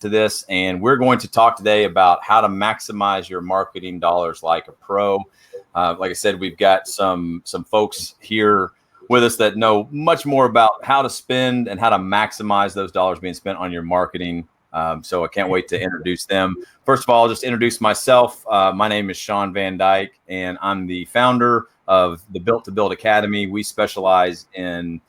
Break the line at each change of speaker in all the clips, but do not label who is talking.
to this, and we're going to talk today about how to maximize your marketing dollars like a pro. Like I said, we've got some folks here with us that know much more about how to spend and how to maximize those dollars being spent on your marketing. So I can't wait to introduce them. First of all, I'll just introduce myself. My name is Shawn Van Dyke, and I'm the founder of the Built to Build Academy. We specialize in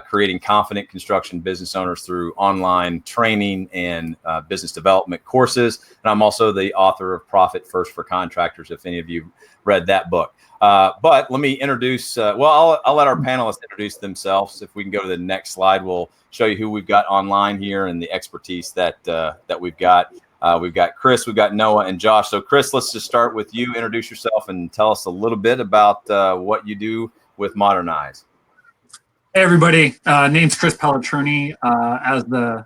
creating confident construction business owners through online training and business development courses. And I'm also the author of Profit First for Contractors, if any of you read that book. But let me introduce, I'll let our panelists introduce themselves. If we can go to the next slide, we'll show you who we've got online here and the expertise that we've got. We've got Chris, we've got Noah, and Josh. So Chris, let's just start with you. Introduce yourself and tell us a little bit about what you do with Modernize.
Hey everybody, name's Chris Pelletruni. As the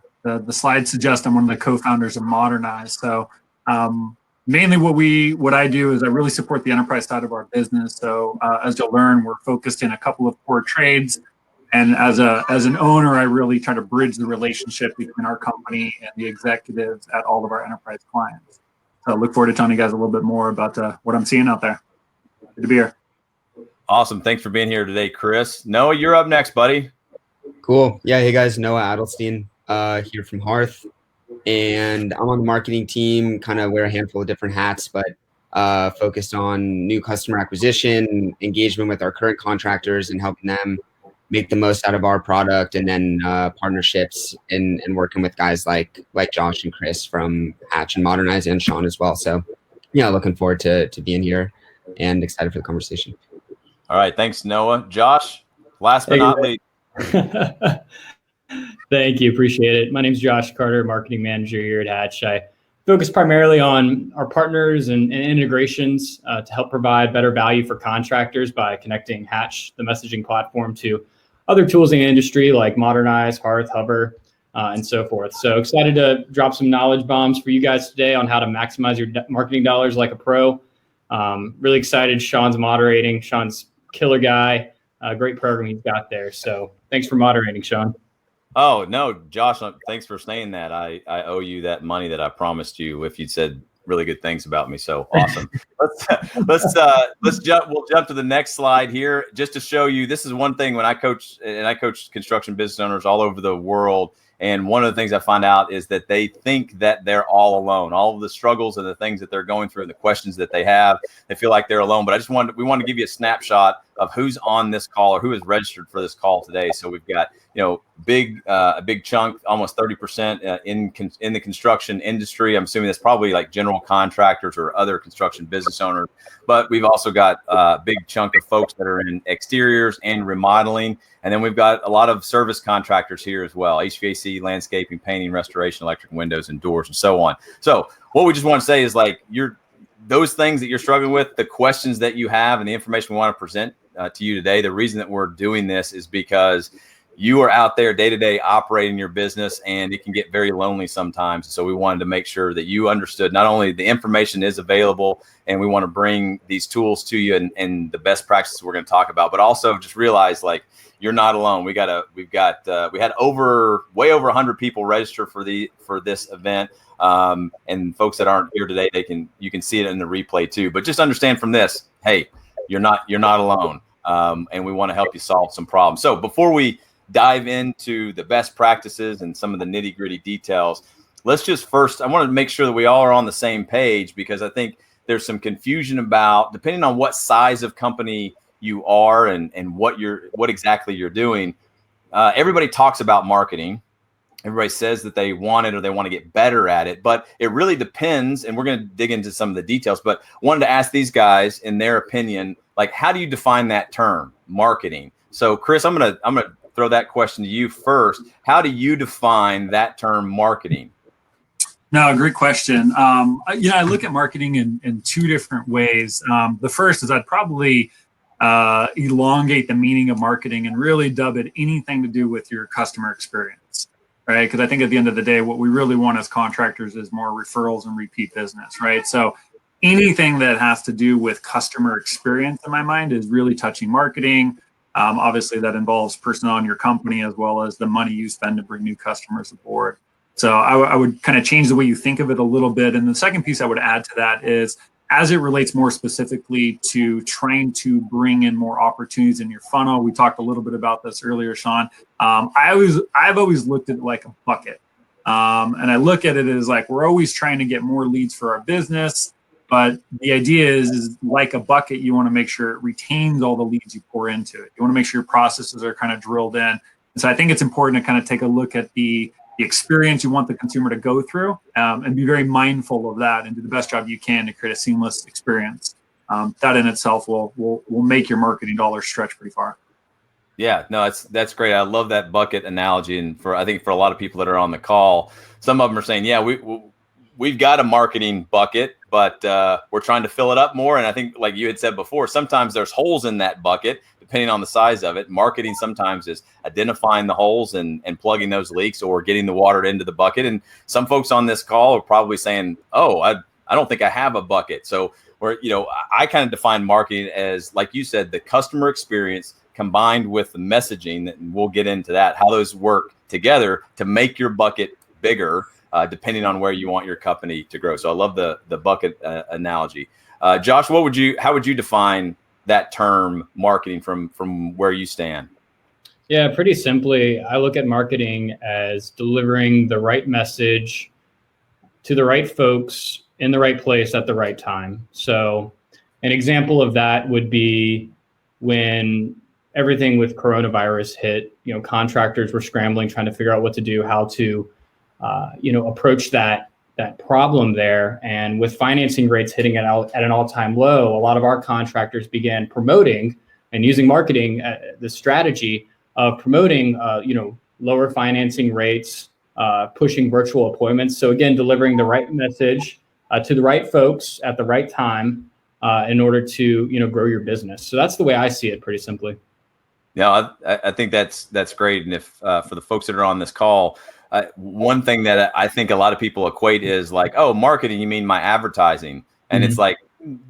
slide suggests, I'm one of the co-founders of Modernize. So mainly what I do is I really support the enterprise side of our business. So as you'll learn, we're focused in a couple of core trades. And as an owner, I really try to bridge the relationship between our company and the executives at all of our enterprise clients. So I look forward to telling you guys a little bit more about what I'm seeing out there. Good to be here.
Awesome. Thanks for being here today, Chris. Noah, you're up next, buddy.
Cool. Yeah. Hey guys, Noah Adelstein here from Hearth, and I'm on the marketing team, kind of wear a handful of different hats, but focused on new customer acquisition, engagement with our current contractors and helping them make the most out of our product, and then partnerships and working with guys like Josh and Chris from Hatch and Modernize, and Shawn as well. So yeah, looking forward to being here and excited for the conversation.
All right. Thanks, Noah. Josh, last but not least.
Thank you. Appreciate it. My name is Josh Carter, marketing manager here at Hatch. I focus primarily on our partners and integrations to help provide better value for contractors by connecting Hatch, the messaging platform, to other tools in the industry like Modernize, Hearth, Hover, and so forth. So excited to drop some knowledge bombs for you guys today on how to maximize your marketing dollars like a pro. Really excited. Shawn's moderating. Shawn's killer guy. Great program he's got there. So thanks for moderating, Shawn.
Oh, no, Josh, thanks for saying that. I owe you that money that I promised you if you'd said really good things about me. So awesome. Let's jump. We'll jump to the next slide here just to show you. This is one thing when I coach construction business owners all over the world. And one of the things I find out is that they think that they're all alone. All of the struggles and the things that they're going through and the questions that they have, they feel like they're alone. But we want to give you a snapshot of who's on this call or who is registered for this call today. So we've got, a big chunk, almost 30% in the construction industry. I'm assuming that's probably like general contractors or other construction business owners. But we've also got a big chunk of folks that are in exteriors and remodeling. And then we've got a lot of service contractors here as well: HVAC, landscaping, painting, restoration, electric, windows and doors, and so on. So what we just want to say is those things that you're struggling with, the questions that you have, and the information we want to present to you today. The reason that we're doing this is because you are out there day to day operating your business, and it can get very lonely sometimes. So we wanted to make sure that you understood not only the information is available, and we want to bring these tools to you and the best practices we're going to talk about, but also just realize you're not alone. We had way over 100 people register for this event. And folks that aren't here today, you can see it in the replay too. But just understand from this, hey, you're not alone. And we want to help you solve some problems. So before we dive into the best practices and some of the nitty-gritty details, let's just first, I want to make sure that we all are on the same page, because I think there's some confusion about, depending on what size of company you are and what exactly you're doing. Everybody talks about marketing. Everybody says that they want it or they want to get better at it, but it really depends. And we're going to dig into some of the details, but wanted to ask these guys, in their opinion, how do you define that term, marketing? So Chris, I'm going to throw that question to you first. How do you define that term, marketing?
No, great question. I look at marketing in two different ways. The first is I'd probably elongate the meaning of marketing and really dub it anything to do with your customer experience, right? Because I think at the end of the day, what we really want as contractors is more referrals and repeat business, right? So anything that has to do with customer experience, in my mind, is really touching marketing. Obviously, that involves personnel in your company as well as the money you spend to bring new customers aboard. So I would kind of change the way you think of it a little bit. And the second piece I would add to that is, as it relates more specifically to trying to bring in more opportunities in your funnel. We talked a little bit about this earlier, Shawn. I've always looked at it like a bucket. And I look at it as like, we're always trying to get more leads for our business. But the idea is like a bucket, you want to make sure it retains all the leads you pour into it. You want to make sure your processes are kind of drilled in. And so I think it's important to kind of take a look at the experience you want the consumer to go through, and be very mindful of that and do the best job you can to create a seamless experience. That in itself will make your marketing dollars stretch pretty far.
Yeah, no, that's great. I love that bucket analogy. And I think for a lot of people that are on the call, some of them are saying, yeah, we've got a marketing bucket, but we're trying to fill it up more. And I think, like you had said before, sometimes there's holes in that bucket, depending on the size of it. Marketing sometimes is identifying the holes and plugging those leaks, or getting the water into the bucket. And some folks on this call are probably saying, oh, I don't think I have a bucket. So I kind of define marketing as, like you said, the customer experience combined with the messaging, and we'll get into that, how those work together to make your bucket bigger, depending on where you want your company to grow. So I love the bucket analogy. Josh, how would you define that term marketing from where you stand?
Yeah, pretty simply, I look at marketing as delivering the right message to the right folks in the right place at the right time. So an example of that would be when everything with coronavirus hit, contractors were scrambling, trying to figure out what to do, how to, approach that problem there. And with financing rates hitting at an all-time low, a lot of our contractors began promoting and using marketing, the strategy of promoting, lower financing rates, pushing virtual appointments. So again, delivering the right message to the right folks at the right time in order to, grow your business. So that's the way I see it, pretty simply.
Yeah, I think that's great. And if for the folks that are on this call, one thing that I think a lot of people equate is like, oh, marketing, you mean my advertising? And It's like,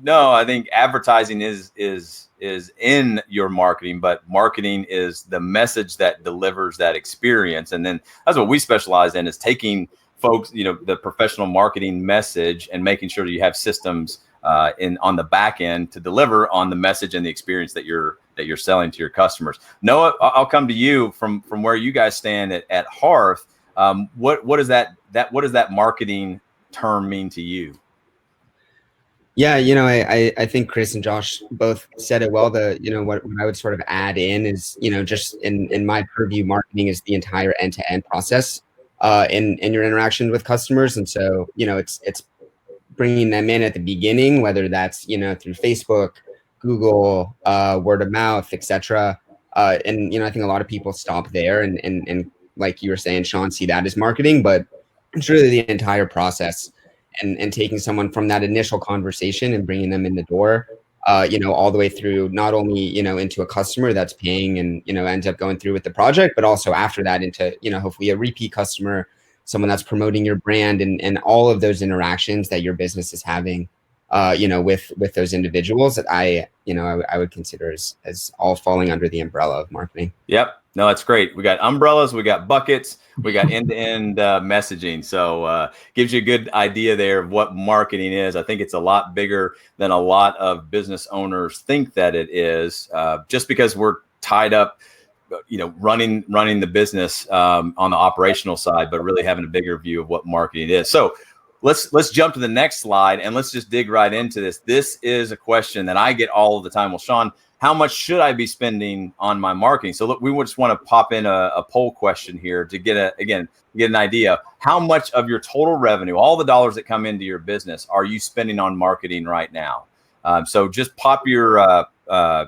no, I think advertising is in your marketing, but marketing is the message that delivers that experience. And then that's what we specialize in, is taking folks, the professional marketing message and making sure that you have systems on the back end to deliver on the message and the experience that you're selling to your customers. Noah, I'll come to you from where you guys stand at Hearth. What does that marketing term mean to you?
Yeah, I think Chris and Josh both said it well. What I would sort of add in is, just in my purview, marketing is the entire end-to-end process in your interaction with customers. And so, it's bringing them in at the beginning, whether that's, through Facebook, Google, word of mouth, etc. And, I think a lot of people stop there and like you were saying, Shawn, see that as marketing, but it's really the entire process. And taking someone from that initial conversation and bringing them in the door, all the way through, not only, into a customer that's paying and, ends up going through with the project, but also after that into, hopefully a repeat customer, someone that's promoting your brand, and all of those interactions that your business is having, with those individuals that I would consider as all falling under the umbrella of marketing.
Yep. No, that's great. We got umbrellas, we got buckets, we got end-to-end messaging. So gives you a good idea there of what marketing is. I think it's a lot bigger than a lot of business owners think that it is, just because we're tied up, running the business on the operational side, but really having a bigger view of what marketing is. So let's jump to the next slide and let's just dig right into this. This is a question that I get all of the time. Well, Shawn, how much should I be spending on my marketing? So look, we just want to pop in a poll question here to get an idea. How much of your total revenue, all the dollars that come into your business, are you spending on marketing right now? So just pop your,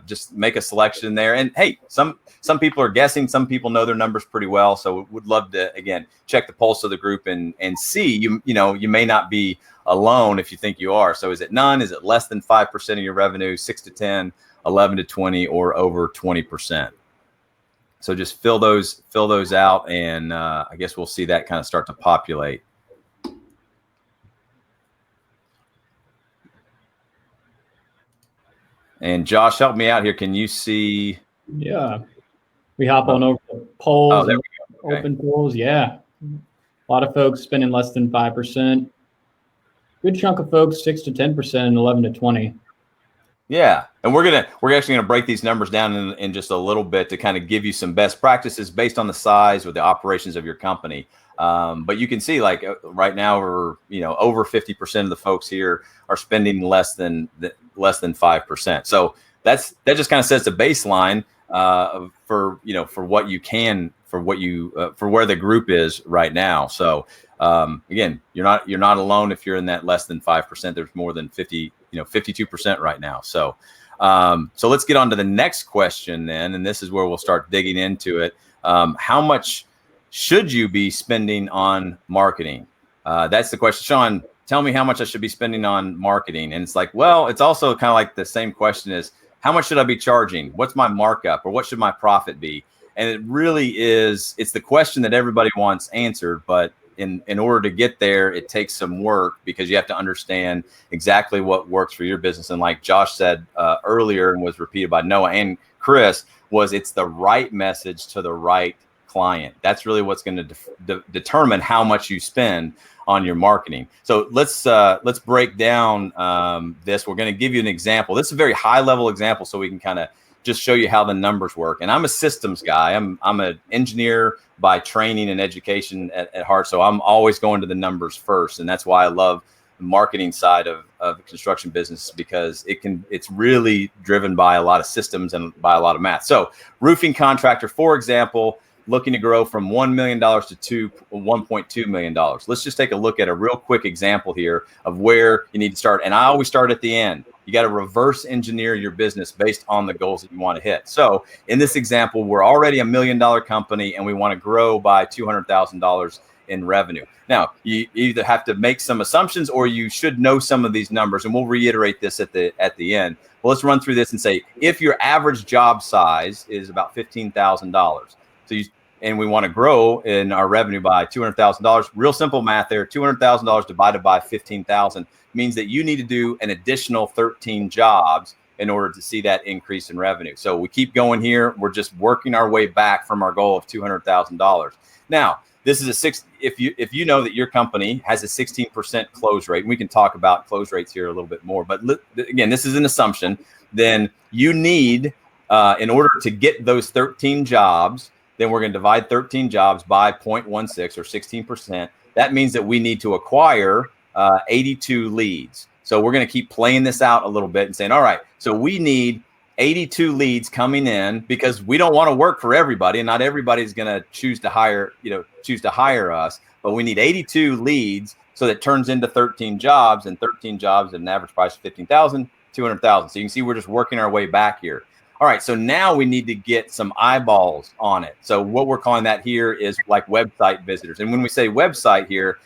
just make a selection there. And hey, some people are guessing, some people know their numbers pretty well. So would love to, again, check the pulse of the group and see, you may not be alone if you think you are. So is it none? Is it less than 5% of your revenue, 6 to 10, 11 to 20, or over 20%? So just fill those out, and I guess we'll see that kind of start to populate. And Josh, help me out here. Can you see?
Yeah, we hop on over to polls,
there we go. Okay.
Open polls. Yeah. A lot of folks spending less than 5%. Good chunk of folks 6 to 10% and 11 to 20.
Yeah, and we're actually gonna break these numbers down in just a little bit to kind of give you some best practices based on the size or the operations of your company. But you can see, like right now, we're over 50% of the folks here are spending less than 5%. So that just kind of sets a baseline for what you can for where the group is right now. So again, you're not alone if you're in that less than 5%. There's more than 52% right now. So so let's get on to the next question then, and this is where we'll start digging into it. How much should you be spending on marketing? That's the question. Shawn, tell me how much I should be spending on marketing. And it's like, well, it's also kind of like the same question is, how much should I be charging? What's my markup, or what should my profit be? And it really is, it's the question that everybody wants answered, but in order to get there, it takes some work because you have to understand exactly what works for your business. And like Josh said earlier, and was repeated by Noah and Chris, it's the right message to the right client. That's really what's going to determine how much you spend on your marketing. So let's break down this. We're going to give you an example. This is a very high level example, so we can kind of just show you how the numbers work. And I'm a systems guy. I'm an engineer by training and education at heart. So I'm always going to the numbers first. And that's why I love the marketing side of the construction business, because it's really driven by a lot of systems and by a lot of math. So roofing contractor, for example, looking to grow from $1 million to $1.2 million. Let's just take a look at a real quick example here of where you need to start. And I always start at the end. You got to reverse engineer your business based on the goals that you want to hit. So in this example, we're already $1 million company and we want to grow by $200,000 in revenue. Now, you either have to make some assumptions or you should know some of these numbers, and we'll reiterate this at the end. Well, let's run through this and say, if your average job size is about $15,000, and we want to grow in our revenue by $200,000, real simple math there, $200,000 divided by 15,000 means that you need to do an additional 13 jobs in order to see that increase in revenue. So we keep going here. We're just working our way back from our goal of $200,000. Now, this is if you know that your company has a 16% close rate, and we can talk about close rates here a little bit more, but again, this is an assumption, then you need, in order to get those 13 jobs, then we're going to divide 13 jobs by 0.16 or 16%. That means that we need to acquire 82 leads. So we're going to keep playing this out a little bit and saying, all right, so we need 82 leads coming in, because we don't want to work for everybody, and not everybody's going to choose to hire us, but we need 82 leads, so that turns into 13 jobs, and 13 jobs at an average price of 15,000, 200,000. So you can see we're just working our way back here. All right, so now we need to get some eyeballs on it. So what we're calling that here is like website visitors. And when we say website here,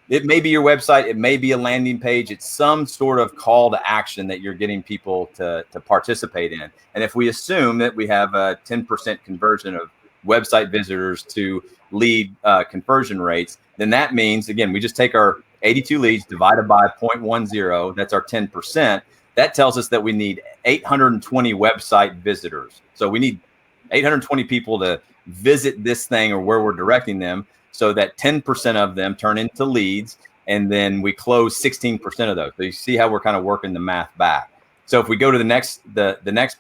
it may be your website, it may be a landing page, it's some sort of call to action that you're getting people to participate in. And if we assume that we have a 10% conversion of website visitors to lead conversion rates, then that means, again, we just take our 82 leads divided by 0.10, that's our 10%. That tells us that we need 820 website visitors. So we need 820 people to visit this thing or where we're directing them, so that 10% of them turn into leads, and then we close 16% of those. So you see how we're kind of working the math back. So if we go to the next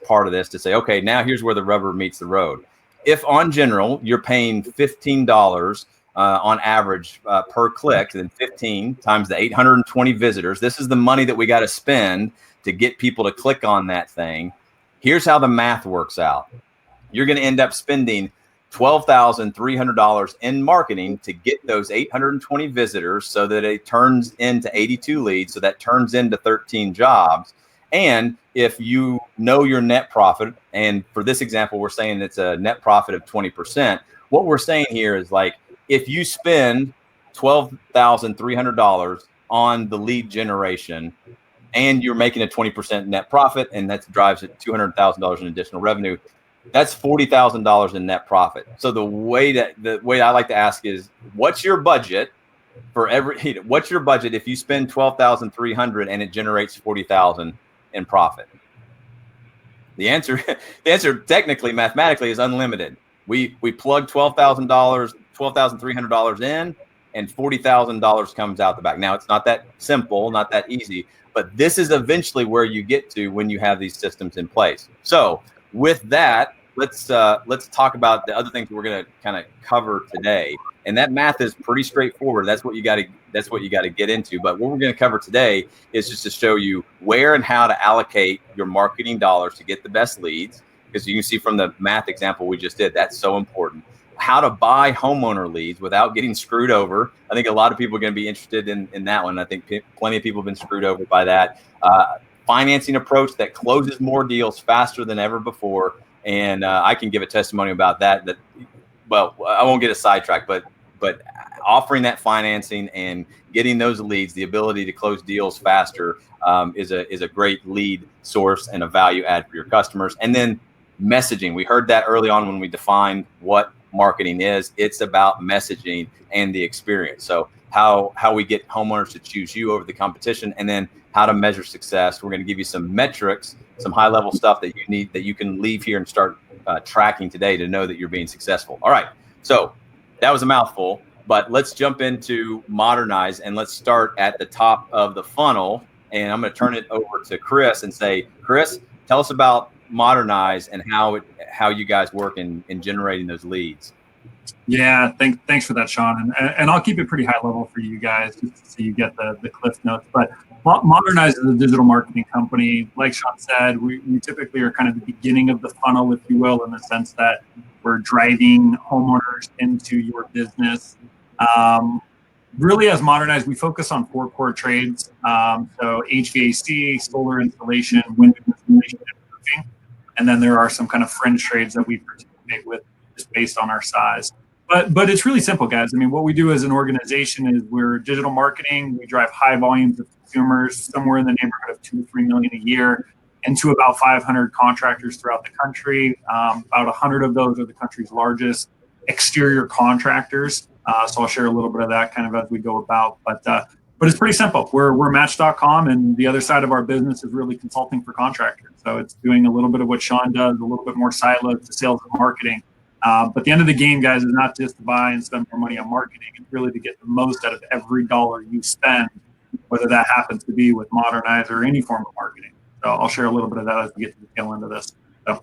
part of this to say, okay, now here's where the rubber meets the road. If on general you're paying $15 on average per click, then 15 times the 820 visitors, this is the money that we got to spend to get people to click on that thing. Here's how the math works out. You're going to end up spending $12,300 in marketing to get those 820 visitors, so that it turns into 82 leads, so that turns into 13 jobs. And if you know your net profit, and for this example, we're saying it's a net profit of 20%. What we're saying here is, like, if you spend $12,300 on the lead generation, and you're making a 20% net profit, and that drives it $200,000 in additional revenue, that's $40,000 in net profit. So the way I like to ask is, what's your budget for what's your budget if you spend $12,300 and it generates 40,000 in profit? The answer technically, mathematically, is unlimited. We plug $12,300 in, and $40,000 comes out the back. Now, it's not that simple, not that easy, but this is eventually where you get to when you have these systems in place. So with that, let's talk about the other things we're going to kind of cover today. And that math is pretty straightforward. That's what you got to get into. But what we're going to cover today is just to show you where and how to allocate your marketing dollars to get the best leads. Because you can see from the math example we just did, that's so important. How to buy homeowner leads without getting screwed over. I think a lot of people are going to be interested in that one. I think plenty of people have been screwed over by that. Financing approach that closes more deals faster than ever before. And I can give a testimony about that. Well, I won't get a sidetrack, but offering that financing and getting those leads, the ability to close deals faster is a great lead source and a value add for your customers. And then messaging. We heard that early on when we defined what marketing is. It's about messaging and the experience. So how we get homeowners to choose you over the competition, and then how to measure success. We're going to give you some metrics, some high level stuff that you need, that you can leave here and start tracking today to know that you're being successful. All right. So that was a mouthful, but let's jump into Modernize, and let's start at the top of the funnel. And I'm going to turn it over to Chris and say, Chris, tell us about Modernize and how you guys work in generating those leads.
Yeah, thanks for that, Shawn. And I'll keep it pretty high level for you guys just so you get the cliff notes. But Modernize is a digital marketing company. Like Shawn said, we typically are kind of the beginning of the funnel, if you will, in the sense that we're driving homeowners into your business. Really, as Modernize, we focus on 4 core trades. So HVAC, solar installation, window installation, and roofing. And then there are some kind of fringe trades that we participate with just based on our size. But it's really simple, guys. I mean, what we do as an organization is we're digital marketing. We drive high volumes of consumers, somewhere in the neighborhood of 2 to 3 million a year, into about 500 contractors throughout the country. About 100 of those are the country's largest exterior contractors. So I'll share a little bit of that kind of as we go about. But it's pretty simple. We're Match.com, and the other side of our business is really consulting for contractors. So it's doing a little bit of what Shawn does, a little bit more siloed to sales and marketing. But the end of the game, guys, is not just to buy and spend more money on marketing. It's really to get the most out of every dollar you spend, whether that happens to be with Modernize or any form of marketing. So I'll share a little bit of that as we get to the tail end of this. So.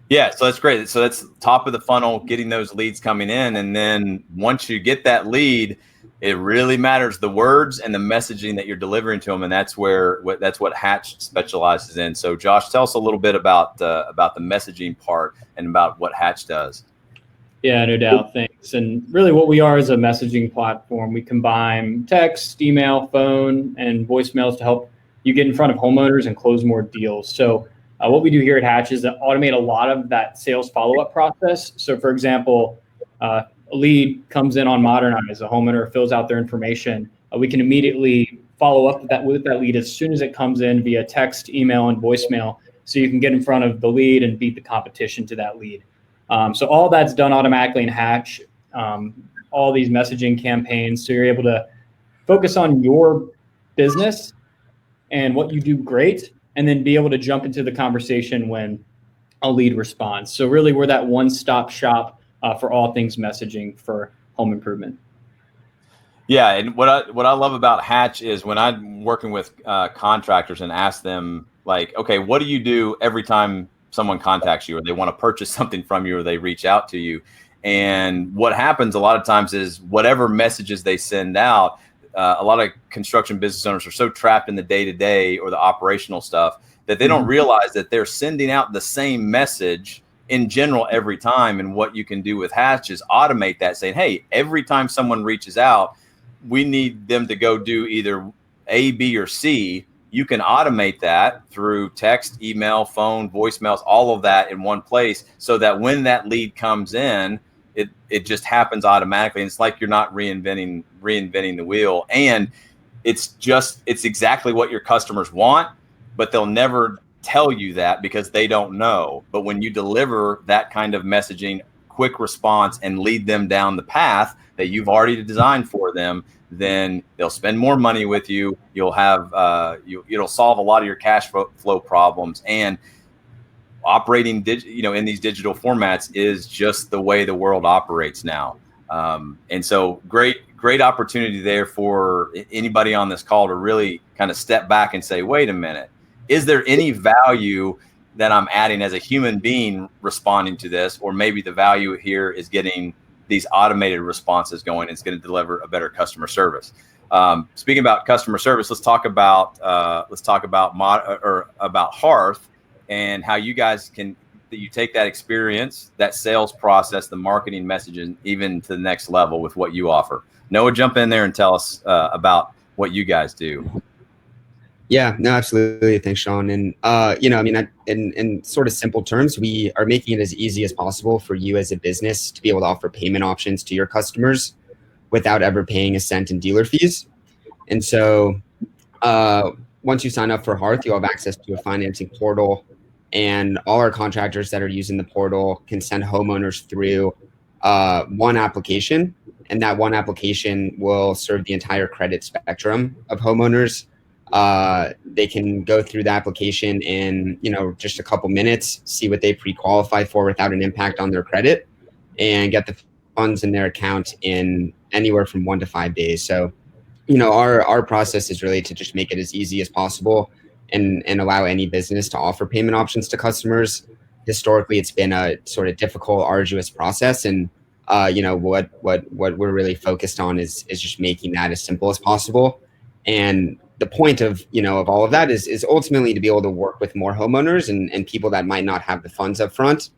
Yeah, so that's great. So that's top of the funnel, getting those leads coming in. And then once you get that lead, it really matters the words and the messaging that you're delivering to them, and that's what Hatch specializes in. So, Josh, tell us a little bit about the messaging part and about what Hatch does.
Yeah, no doubt. Thanks. And really, what we are is a messaging platform. We combine text, email, phone, and voicemails to help you get in front of homeowners and close more deals. So, what we do here at Hatch is to automate a lot of that sales follow-up process. So, for example, a lead comes in on Modernize, a homeowner fills out their information. We can immediately follow up with that lead as soon as it comes in via text, email, and voicemail, so you can get in front of the lead and beat the competition to that lead. So all that's done automatically in Hatch, all these messaging campaigns, so you're able to focus on your business and what you do great, and then be able to jump into the conversation when a lead responds. So really, we're that one-stop shop for all things messaging for home improvement.
Yeah, and what I love about Hatch is when I'm working with contractors and ask them, like, okay, what do you do every time someone contacts you or they want to purchase something from you or they reach out to you? And what happens a lot of times is whatever messages they send out, a lot of construction business owners are so trapped in the day-to-day or the operational stuff that they don't realize that they're sending out the same message in general every time. And what you can do with Hatch is automate that, saying, hey, every time someone reaches out, we need them to go do either A, B, or C. You can automate that through text, email, phone, voicemails, all of that in one place, so that when that lead comes in, it just happens automatically. And it's like you're not reinventing the wheel. And it's exactly what your customers want, but they'll never tell you that because they don't know. But when you deliver that kind of messaging, quick response, and lead them down the path that you've already designed for them, then they'll spend more money with you. You'll have it'll solve a lot of your cash flow problems. And operating in these digital formats is just the way the world operates now. And so great opportunity there for anybody on this call to really kind of step back and say, wait a minute, is there any value that I'm adding as a human being responding to this? Or maybe the value here is getting these automated responses going. It's going to deliver a better customer service. Speaking about customer service, let's talk about about Hearth and how you guys you take that experience, that sales process, the marketing messaging, even to the next level with what you offer. Noah, jump in there and tell us about what you guys do.
Yeah, no, absolutely. Thanks, Shawn. And, in sort of simple terms, we are making it as easy as possible for you as a business to be able to offer payment options to your customers without ever paying a cent in dealer fees. And so once you sign up for Hearth, you'll have access to a financing portal, and all our contractors that are using the portal can send homeowners through one application, and that one application will serve the entire credit spectrum of homeowners. They can go through the application in, just a couple minutes, see what they pre-qualify for without an impact on their credit, and get the funds in their account in anywhere from 1 to 5 days. So, our process is really to just make it as easy as possible and allow any business to offer payment options to customers. Historically, it's been a sort of difficult, arduous process. And, what we're really focused on is just making that as simple as possible. And the point of all of that is ultimately to be able to work with more homeowners and people that might not have the funds up front,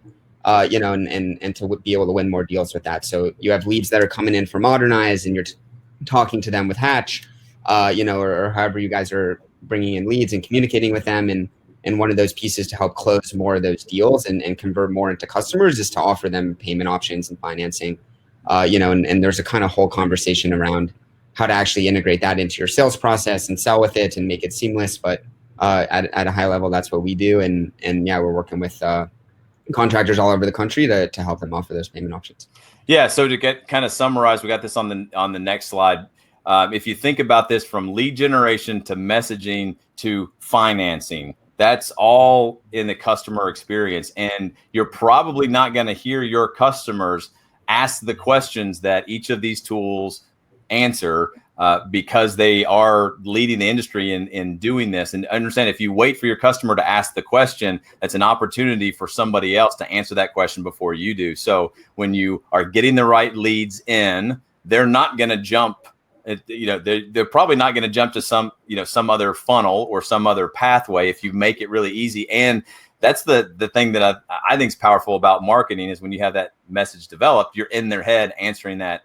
and to be able to win more deals with that. So you have leads that are coming in for Modernize, and you're talking to them with Hatch, or however you guys are bringing in leads and communicating with them. And one of those pieces to help close more of those deals and convert more into customers is to offer them payment options and financing, and there's a kind of whole conversation around how to actually integrate that into your sales process and sell with it and make it seamless. But at a high level, that's what we do. And yeah, we're working with contractors all over the country to help them offer those payment options.
Yeah. So to get kind of summarized, we got this on the next slide. If you think about this from lead generation to messaging to financing, that's all in the customer experience. And you're probably not going to hear your customers ask the questions that each of these tools answer because they are leading the industry in doing this. And understand, if you wait for your customer to ask the question, that's an opportunity for somebody else to answer that question before you do. So when you are getting the right leads in, they're not going to jump. They're probably not going to jump to some other funnel or some other pathway if you make it really easy. And that's the thing that I think is powerful about marketing is when you have that message developed, you're in their head answering that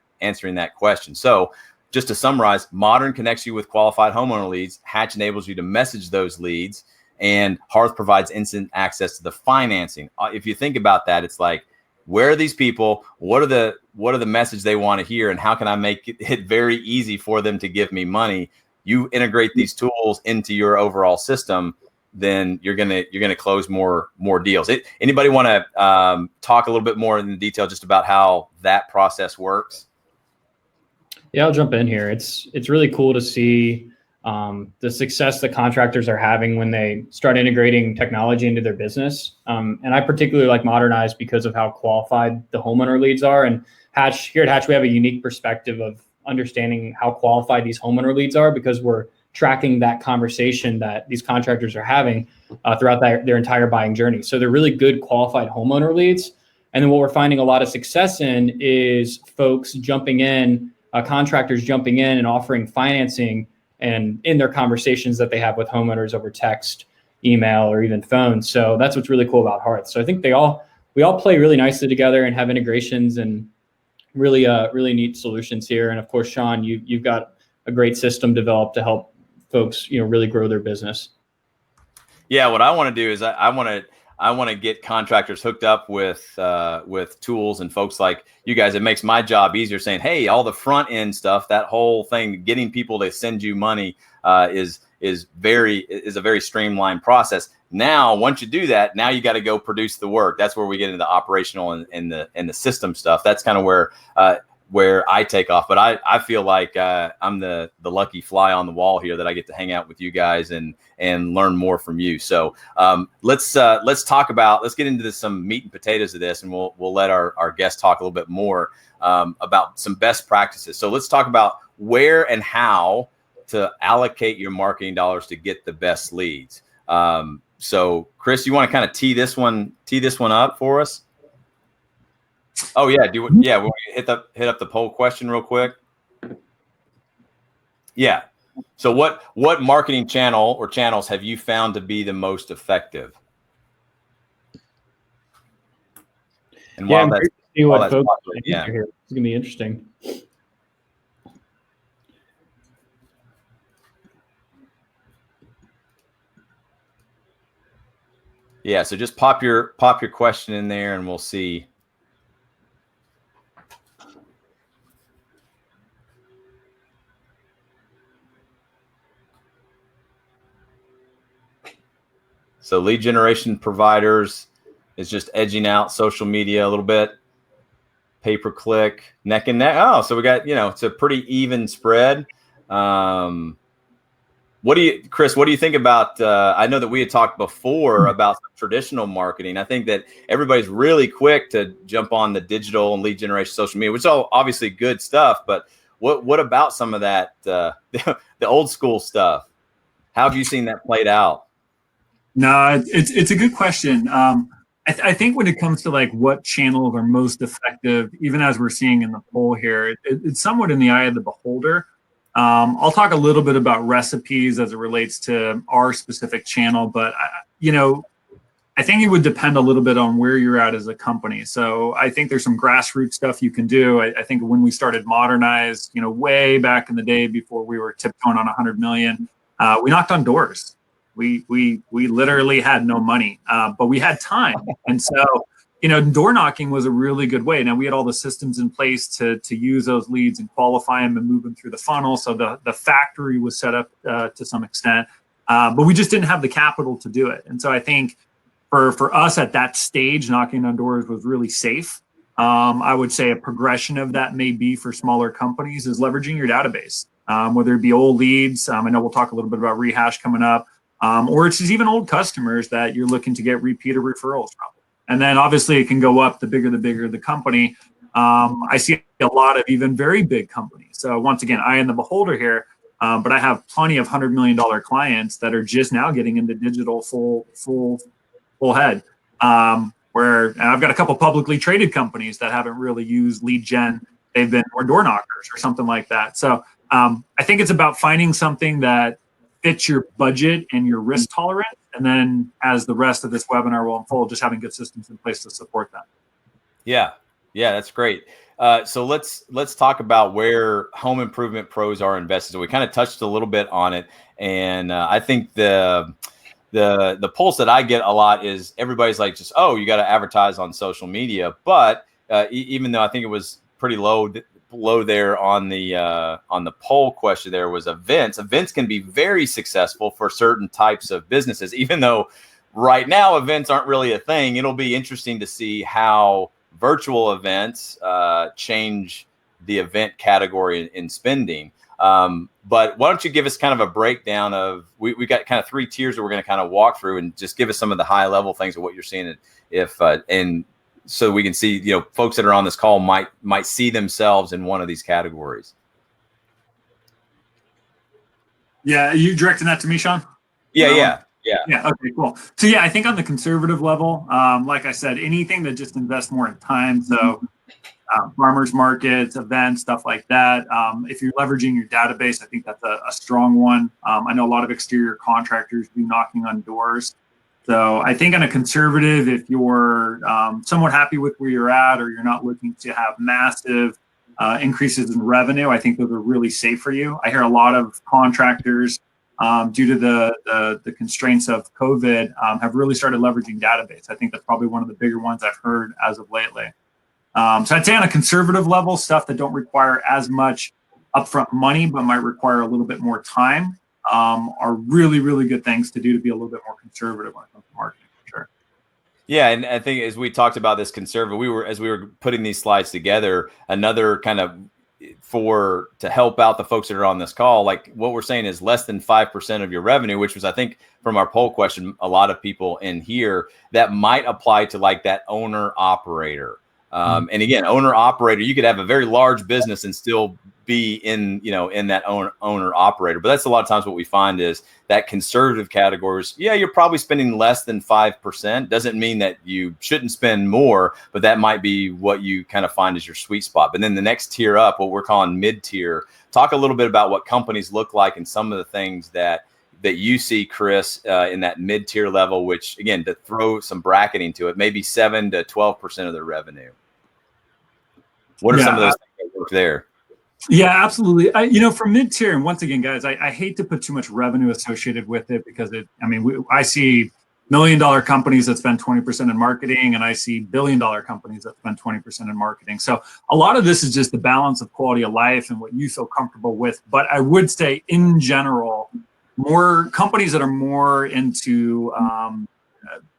question. So just to summarize, Modern connects you with qualified homeowner leads. Hatch enables you to message those leads, and Hearth provides instant access to the financing. If you think about that, it's like, where are these people? What are the message they want to hear? And how can I make it very easy for them to give me money? You integrate these tools into your overall system, then you're gonna close more deals. Anybody want to talk a little bit more in detail just about how that process works?
Yeah, I'll jump in here. It's really cool to see the success that contractors are having when they start integrating technology into their business. And I particularly like Modernize because of how qualified the homeowner leads are. And here at Hatch, we have a unique perspective of understanding how qualified these homeowner leads are because we're tracking that conversation that these contractors are having throughout their entire buying journey. So they're really good qualified homeowner leads. And then what we're finding a lot of success in is folks jumping in, contractors jumping in and offering financing and in their conversations that they have with homeowners over text, email, or even phone. So that's what's really cool about Hearth. So I think we all play really nicely together and have integrations and really neat solutions here. And of course, Shawn, you've got a great system developed to help folks, really grow their business.
Yeah, what I want to do is I want to get contractors hooked up with tools and folks like you guys. It makes my job easier saying, hey, all the front end stuff, that whole thing, getting people to send you money is a very streamlined process. Now, once you do that, now you got to go produce the work. That's where we get into the operational and the system stuff. That's kind of where where I take off. But I feel like I'm the lucky fly on the wall here, that I get to hang out with you guys and learn more from you. So let's get into some meat and potatoes of this, and we'll let our guests talk a little bit more about some best practices. So let's talk about where and how to allocate your marketing dollars to get the best leads. So Chris, you want to kind of tee this one up for us? Oh yeah, we'll hit up the poll question real quick. Yeah. So what marketing channel or channels have you found to be the most effective? And
yeah, see what folks
yeah,
here. It's gonna be interesting.
Yeah, so just pop your question in there, and we'll see. So lead generation providers is just edging out social media a little bit. Pay-per-click, neck and neck. Oh, so we got, it's a pretty even spread. Chris, what do you think about, I know that we had talked before about traditional marketing. I think that everybody's really quick to jump on the digital and lead generation social media, which is all obviously good stuff, but what about some of that, the old school stuff? How have you seen that played out?
No, it's a good question. I think when it comes to like what channels are most effective, even as we're seeing in the poll here, it's somewhat in the eye of the beholder. I'll talk a little bit about recipes as it relates to our specific channel, but I think it would depend a little bit on where you're at as a company. So I think there's some grassroots stuff you can do. I think when we started Modernize, way back in the day before we were tiptoeing on 100 million, we knocked on doors. We literally had no money, but we had time. And so, door knocking was a really good way. Now we had all the systems in place to use those leads and qualify them and move them through the funnel. So the factory was set up to some extent, but we just didn't have the capital to do it. And so I think for us at that stage, knocking on doors was really safe. I would say a progression of that may be for smaller companies is leveraging your database, whether it be old leads. I know we'll talk a little bit about Rehash coming up. Or it's just even old customers that you're looking to get repeated referrals from. And then obviously it can go up the bigger the company. I see a lot of even very big companies. So once again, eye in the beholder here, but I have plenty of $100 million clients that are just now getting into digital full head. And I've got a couple publicly traded companies that haven't really used lead gen. They've been more door knockers or something like that. So I think it's about finding something that fits your budget and your risk tolerance. And then as the rest of this webinar will unfold, just having good systems in place to support that.
Yeah, that's great. So let's talk about where home improvement pros are invested. So we kind of touched a little bit on it. And I think the pulse that I get a lot is everybody's like, just, oh, you got to advertise on social media. But even though I think it was pretty low there on the poll question, there was events. Events can be very successful for certain types of businesses, even though right now events aren't really a thing. It'll be interesting to see how virtual events change the event category in spending. But why don't you give us kind of a breakdown of, we got kind of 3 tiers that we're going to kind of walk through, and just give us some of the high level things of what you're seeing, and so we can see, folks that are on this call might see themselves in one of these categories.
Yeah, are you directing that to me, Shawn?
Yeah.
Okay, cool. So I think on the conservative level, like I said, anything that just invests more in time. So farmers markets, events, stuff like that. If you're leveraging your database, I think that's a strong one. I know a lot of exterior contractors do knocking on doors. So I think on a conservative, if you're somewhat happy with where you're at, or you're not looking to have massive increases in revenue, I think those are really safe for you. I hear a lot of contractors, due to the constraints of COVID, have really started leveraging database. I think that's probably one of the bigger ones I've heard as of lately. So I'd say on a conservative level, stuff that don't require as much upfront money, but might require a little bit more time, are really, really good things to do to be a little bit more conservative when it comes to marketing, for sure.
Yeah, and I think as we talked about this conservative, as we were putting these slides together, another kind of to help out the folks that are on this call, like what we're saying is less than 5% of your revenue, which was, I think, from our poll question, a lot of people in here that might apply to like that owner operator. And again, owner operator, you could have a very large business and still be in that owner operator. But that's a lot of times what we find is that conservative categories. Yeah, you're probably spending less than 5%. Doesn't mean that you shouldn't spend more, but that might be what you kind of find as your sweet spot. But then the next tier up, what we're calling mid-tier, talk a little bit about what companies look like and some of the things that you see, Chris, in that mid-tier level, which again, to throw some bracketing to it, maybe 7 to 12% of their revenue. What are some of those things that work there?
Yeah, absolutely. For mid-tier, and once again, guys, I hate to put too much revenue associated with it because I see $1 million companies that spend 20% in marketing, and I see $1 billion companies that spend 20% in marketing. So a lot of this is just the balance of quality of life and what you feel comfortable with. But I would say in general, more companies that are more into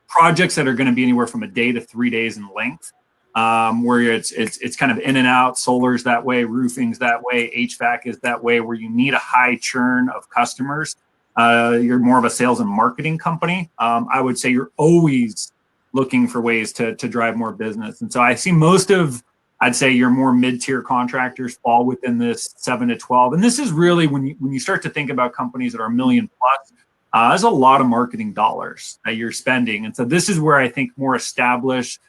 projects that are going to be anywhere from a day to 3 days in length. Where it's kind of in and out, solar's that way, roofing's that way, HVAC is that way, where you need a high churn of customers. You're more of a sales and marketing company. I would say you're always looking for ways to drive more business. And so I see I'd say your more mid-tier contractors fall within this 7 to 12. And this is really when you start to think about companies that are $1 million plus, there's a lot of marketing dollars that you're spending. And so this is where I think more established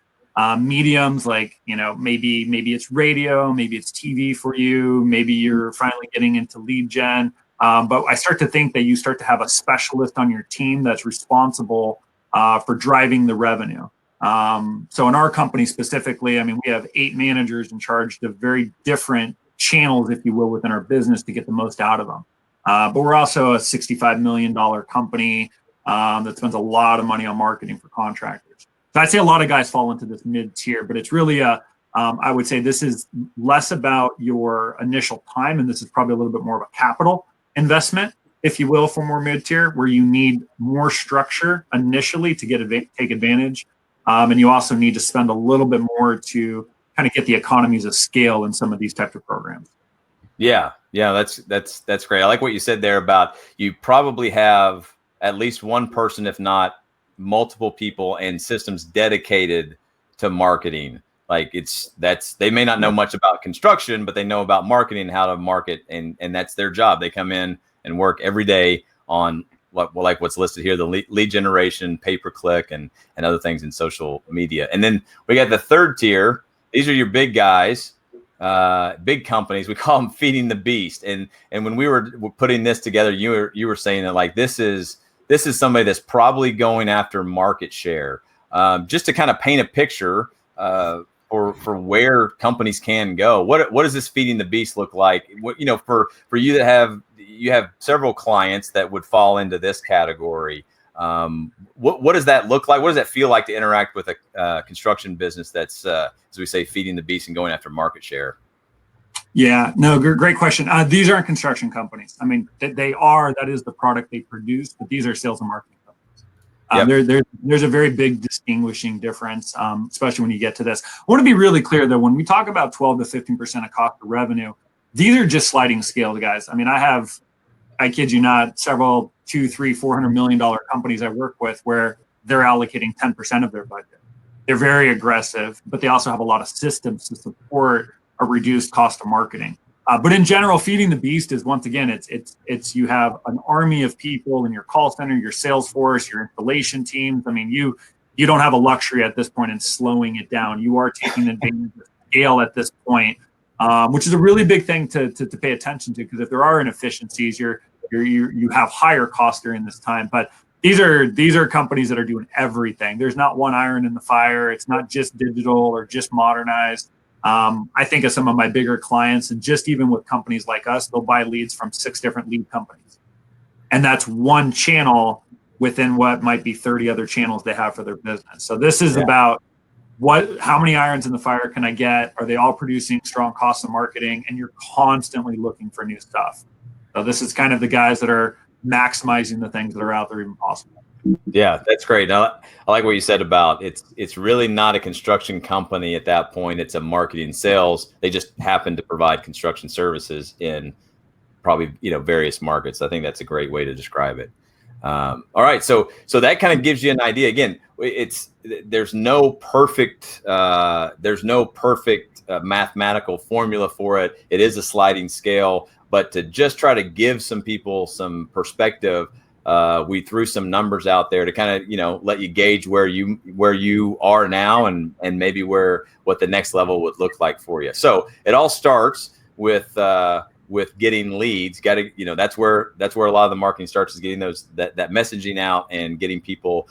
mediums like, maybe it's radio, maybe it's TV for you, maybe you're finally getting into lead gen. But I start to think that you start to have a specialist on your team that's responsible for driving the revenue. So in our company specifically, we have 8 managers in charge of very different channels, if you will, within our business to get the most out of them. But we're also a $65 million company that spends a lot of money on marketing for contractors. So I'd say a lot of guys fall into this mid-tier, but it's really I would say this is less about your initial time, and this is probably a little bit more of a capital investment, if you will, for more mid-tier, where you need more structure initially to take advantage. And you also need to spend a little bit more to kind of get the economies of scale in some of these types of programs.
Yeah, that's great. I like what you said there about you probably have at least one person, if not multiple people and systems dedicated to marketing. Like they may not know much about construction, but they know about marketing, how to market, and that's their job. They come in and work every day on what's listed here, the lead generation, pay-per-click, and other things in social media. And then we got the third tier. These are your big guys, big companies. We call them feeding the beast. And when we were putting this together, you were saying that like this is somebody that's probably going after market share. Just to kind of paint a picture for where companies can go. What does this feeding the beast look like? For you that you have several clients that would fall into this category. What does that look like? What does that feel like to interact with a construction business that's, as we say, feeding the beast and going after market share?
Yeah, no, great question. These aren't construction companies. That is the product they produce, but these are sales and marketing companies. Yep. There's a very big distinguishing difference, especially when you get to this. I want to be really clear, though, when we talk about 12 to 15% of cost of revenue, these are just sliding scale, guys. I kid you not, several $200, $300, $400 million companies I work with where they're allocating 10% of their budget. They're very aggressive, but they also have a lot of systems to support a reduced cost of marketing. But in general, feeding the beast is, once again, it's you have an army of people in your call center, your sales force, your installation teams. You don't have a luxury at this point in slowing it down. You are taking advantage of scale at this point, which is a really big thing to pay attention to, because if there are inefficiencies, you have higher costs during this time. But these are companies that are doing everything. There's not one iron in the fire. It's not just digital or just modernized. I think of some of my bigger clients, and just even with companies like us, they'll buy leads from 6 different lead companies. And that's one channel within what might be 30 other channels they have for their business. So this is about how many irons in the fire can I get? Are they all producing strong costs of marketing? And you're constantly looking for new stuff. So this is kind of the guys that are maximizing the things that are out there even possible.
Yeah, that's great. I like what you said about it's really not a construction company at that point. It's a marketing sales. They just happen to provide construction services in probably, various markets. I think that's a great way to describe it. All right, so that kind of gives you an idea. Again, there's no perfect mathematical formula for it. It is a sliding scale, but to just try to give some people some perspective, we threw some numbers out there to kind of let you gauge where you are now and maybe what the next level would look like for you. So it all starts with getting leads. That's where a lot of the marketing starts, is getting that messaging out and getting people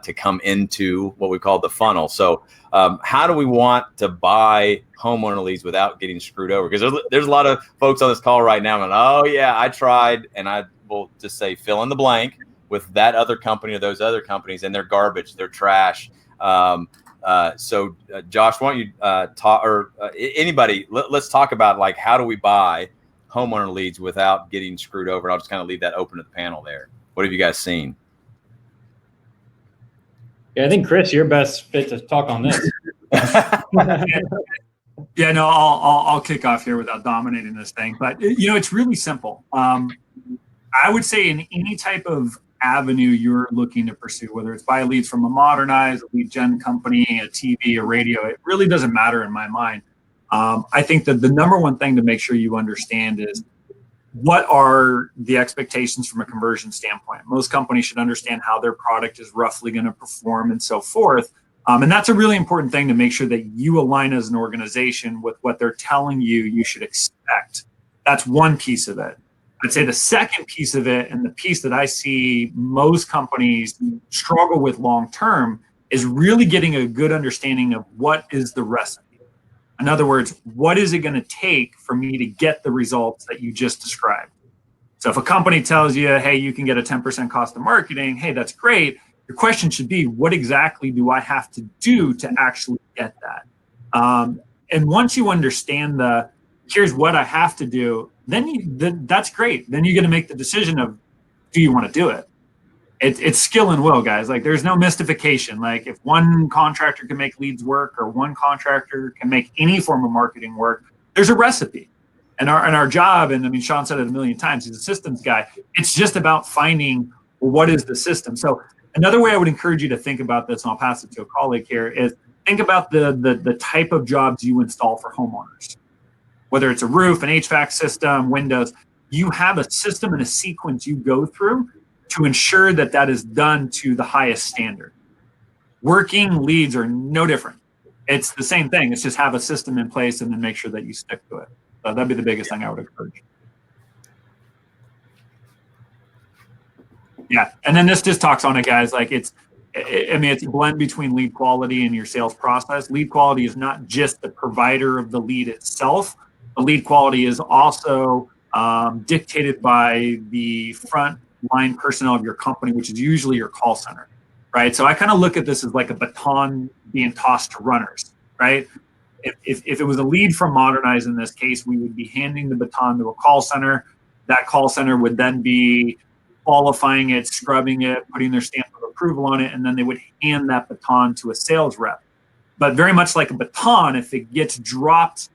to come into what we call the funnel. So how do we want to buy homeowner leads without getting screwed over? Because there's a lot of folks on this call right now and, oh yeah, I tried, and I will just say fill in the blank with that other company or those other companies, and they're garbage, they're trash. So Josh, why don't you talk, or anybody, let's talk about, like, how do we buy homeowner leads without getting screwed over? I'll just kind of leave that open to the panel there. What have you guys seen?
Yeah, I think Chris, you're best fit to talk on this.
Yeah, no, I'll kick off here without dominating this thing. But it's really simple. I would say in any type of avenue you're looking to pursue, whether it's buy leads from a Modernize, a lead gen company, a TV, a radio, it really doesn't matter in my mind. I think that the number one thing to make sure you understand is, what are the expectations from a conversion standpoint? Most companies should understand how their product is roughly going to perform and so forth. And that's a really important thing, to make sure that you align as an organization with what they're telling you should expect. That's one piece of it. I'd say the second piece of it, and the piece that I see most companies struggle with long term, is really getting a good understanding of what is the recipe. In other words, what is it going to take for me to get the results that you just described? So if a company tells you, hey, you can get a 10% cost of marketing, hey, that's great. Your question should be, what exactly do I have to do to actually get that? And once you understand here's what I have to do, then that's great. Then you're going to make the decision of, do you want to do it? It's skill and will, guys. Like, there's no mystification. Like, if one contractor can make leads work, or one contractor can make any form of marketing work, there's a recipe. And our job, and I mean, Shawn said it a million times, he's a systems guy. It's just about finding, well, what is the system? So another way I would encourage you to think about this, and I'll pass it to a colleague here, is think about the type of jobs you install for homeowners. Whether it's a roof, an HVAC system, windows, you have a system and a sequence you go through to ensure that is done to the highest standard. Working leads are no different. It's the same thing. It's just have a system in place and then make sure that you stick to it. So that'd be the biggest thing I would encourage. Yeah, and then this just talks on it, guys. Like, it's a blend between lead quality and your sales process. Lead quality is not just the provider of the lead itself. The lead quality is also dictated by the front line personnel of your company, which is usually your call center, right? So I kind of look at this as like a baton being tossed to runners, right? If it was a lead from Modernize in this case, we would be handing the baton to a call center. That call center would then be qualifying it, scrubbing it, putting their stamp of approval on it, and then they would hand that baton to a sales rep. But very much like a baton, if it gets dropped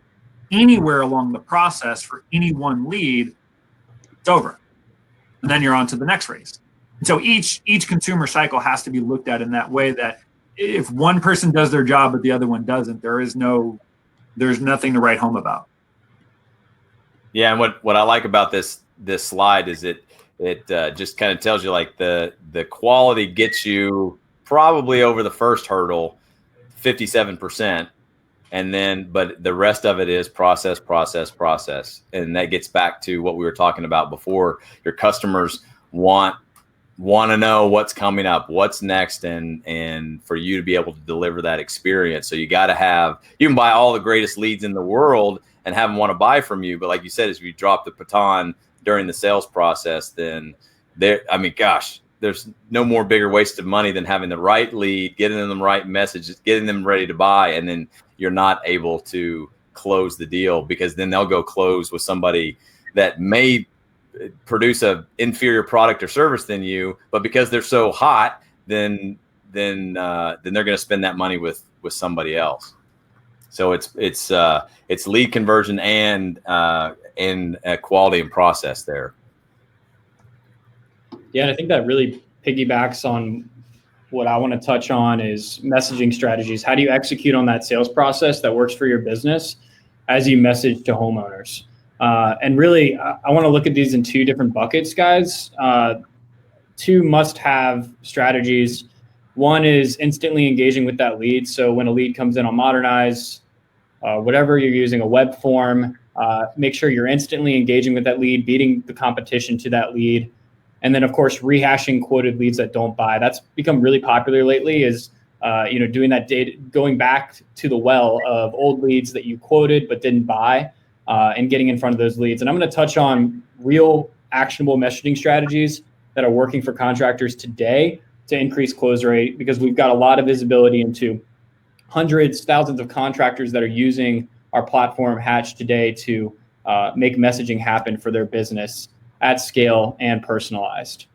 anywhere along the process for any one lead, it's over. And then you're on to the next race. And so each consumer cycle has to be looked at in that way, that if one person does their job but the other one doesn't, there's nothing to write home about.
Yeah, and what I like about this slide is it just kind of tells you, like, the quality gets you probably over the first hurdle, 57%, and then but the rest of it is process, and that gets back to what we were talking about before. Your customers want to know what's coming up, what's next, and for you to be able to deliver that experience. So you got to you can buy all the greatest leads in the world and have them want to buy from you, but like you said, if you drop the baton during the sales process, then there's no more bigger waste of money than having the right lead, getting them the right messages, getting them ready to buy, and then you're not able to close the deal, because then they'll go close with somebody that may produce a inferior product or service than you, but because they're so hot, then they're going to spend that money with somebody else. So it's lead conversion and quality and process there.
Yeah, and I think that really piggybacks on what I want to touch on is messaging strategies. How do you execute on that sales process that works for your business as you message to homeowners? And really, I want to look at these in two different buckets, guys. Two must-have strategies. One is instantly engaging with that lead. So when a lead comes in on Modernize, whatever you're using, a web form, make sure you're instantly engaging with that lead, beating the competition to that lead. And then, of course, rehashing quoted leads that don't buy. That's become really popular lately is, doing that data, going back to the well of old leads that you quoted but didn't buy and getting in front of those leads. And I'm going to touch on real actionable messaging strategies that are working for contractors today to increase close rate, because we've got a lot of visibility into hundreds, thousands of contractors that are using our platform Hatch today to make messaging happen for their business at scale and personalized.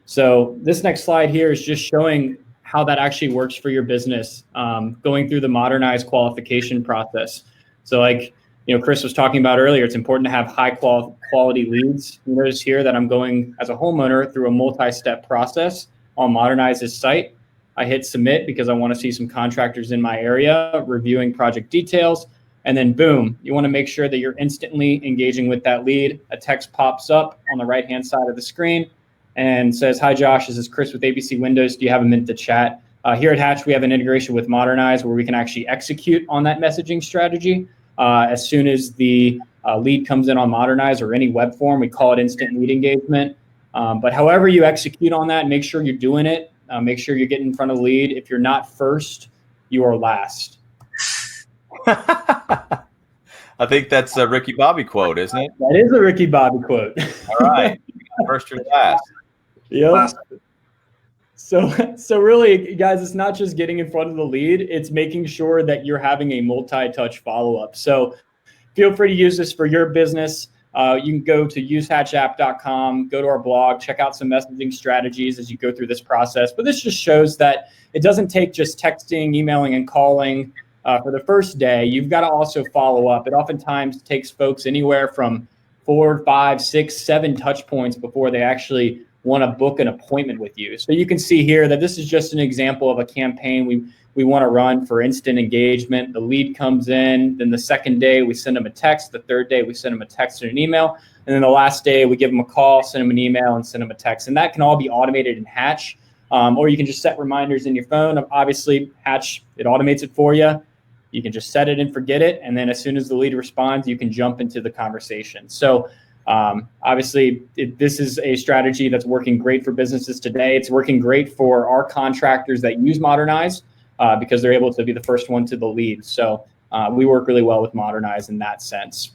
So this next slide here is just showing how that actually works for your business, going through the Modernize qualification process. So like, Chris was talking about earlier, it's important to have high quality leads. You notice here that I'm going as a homeowner through a multi-step process on Modernize's site. I hit submit because I want to see some contractors in my area reviewing project details. And then boom, you want to make sure that you're instantly engaging with that lead. A text pops up on the right-hand side of the screen and says, "Hi, Josh, this is Chris with ABC Windows. Do you have a minute to chat?" Here at Hatch, we have an integration with Modernize where we can actually execute on that messaging strategy. As soon as the lead comes in on Modernize or any web form, we call it instant lead engagement. But however you execute on that, make sure you're doing it. Make sure you're getting in front of the lead. If you're not first, you are last.
I think that's a Ricky Bobby quote, isn't it?
That is a Ricky Bobby quote.
All right. First or last.
Yep. So really, guys, it's not just getting in front of the lead. It's making sure that you're having a multi-touch follow-up. So feel free to use this for your business. You can go to usehatchapp.com, go to our blog, check out some messaging strategies as you go through this process. But this just shows that it doesn't take just texting, emailing, and calling for the first day. You've got to also follow up. It oftentimes takes folks anywhere from 4, 5, 6, 7 touch points before they actually want to book an appointment with you. So you can see here that this is just an example of a campaign we want to run for instant engagement. The lead comes in, then the second day we send them a text, the third day we send them a text and an email, and then the last day we give them a call, send them an email, and send them a text. And that can all be automated in Hatch, or you can just set reminders in your phone. Obviously, Hatch, it automates it for you. You can just set it and forget it, and then as soon as the lead responds, you can jump into the conversation. So obviously, this is a strategy that's working great for businesses today. It's working great for our contractors that use Modernize because they're able to be the first one to the lead. So we work really well with Modernize in that sense.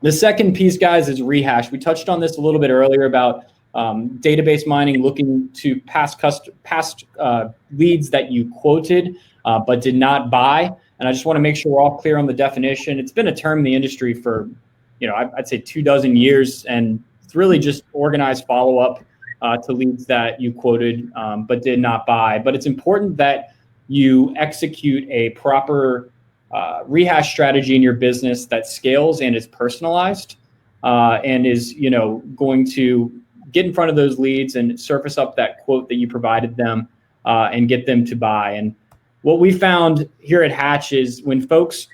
The second piece, guys, is rehash. We touched on this a little bit earlier about database mining, looking to past leads that you quoted but did not buy. And I just want to make sure we're all clear on the definition. It's been a term in the industry for, I'd say 24 years, and it's really just organized follow-up to leads that you quoted but did not buy. But it's important that you execute a proper rehash strategy in your business that scales and is personalized and is, going to get in front of those leads and surface up that quote that you provided them and get them to buy. And what we found here at Hatch is when folks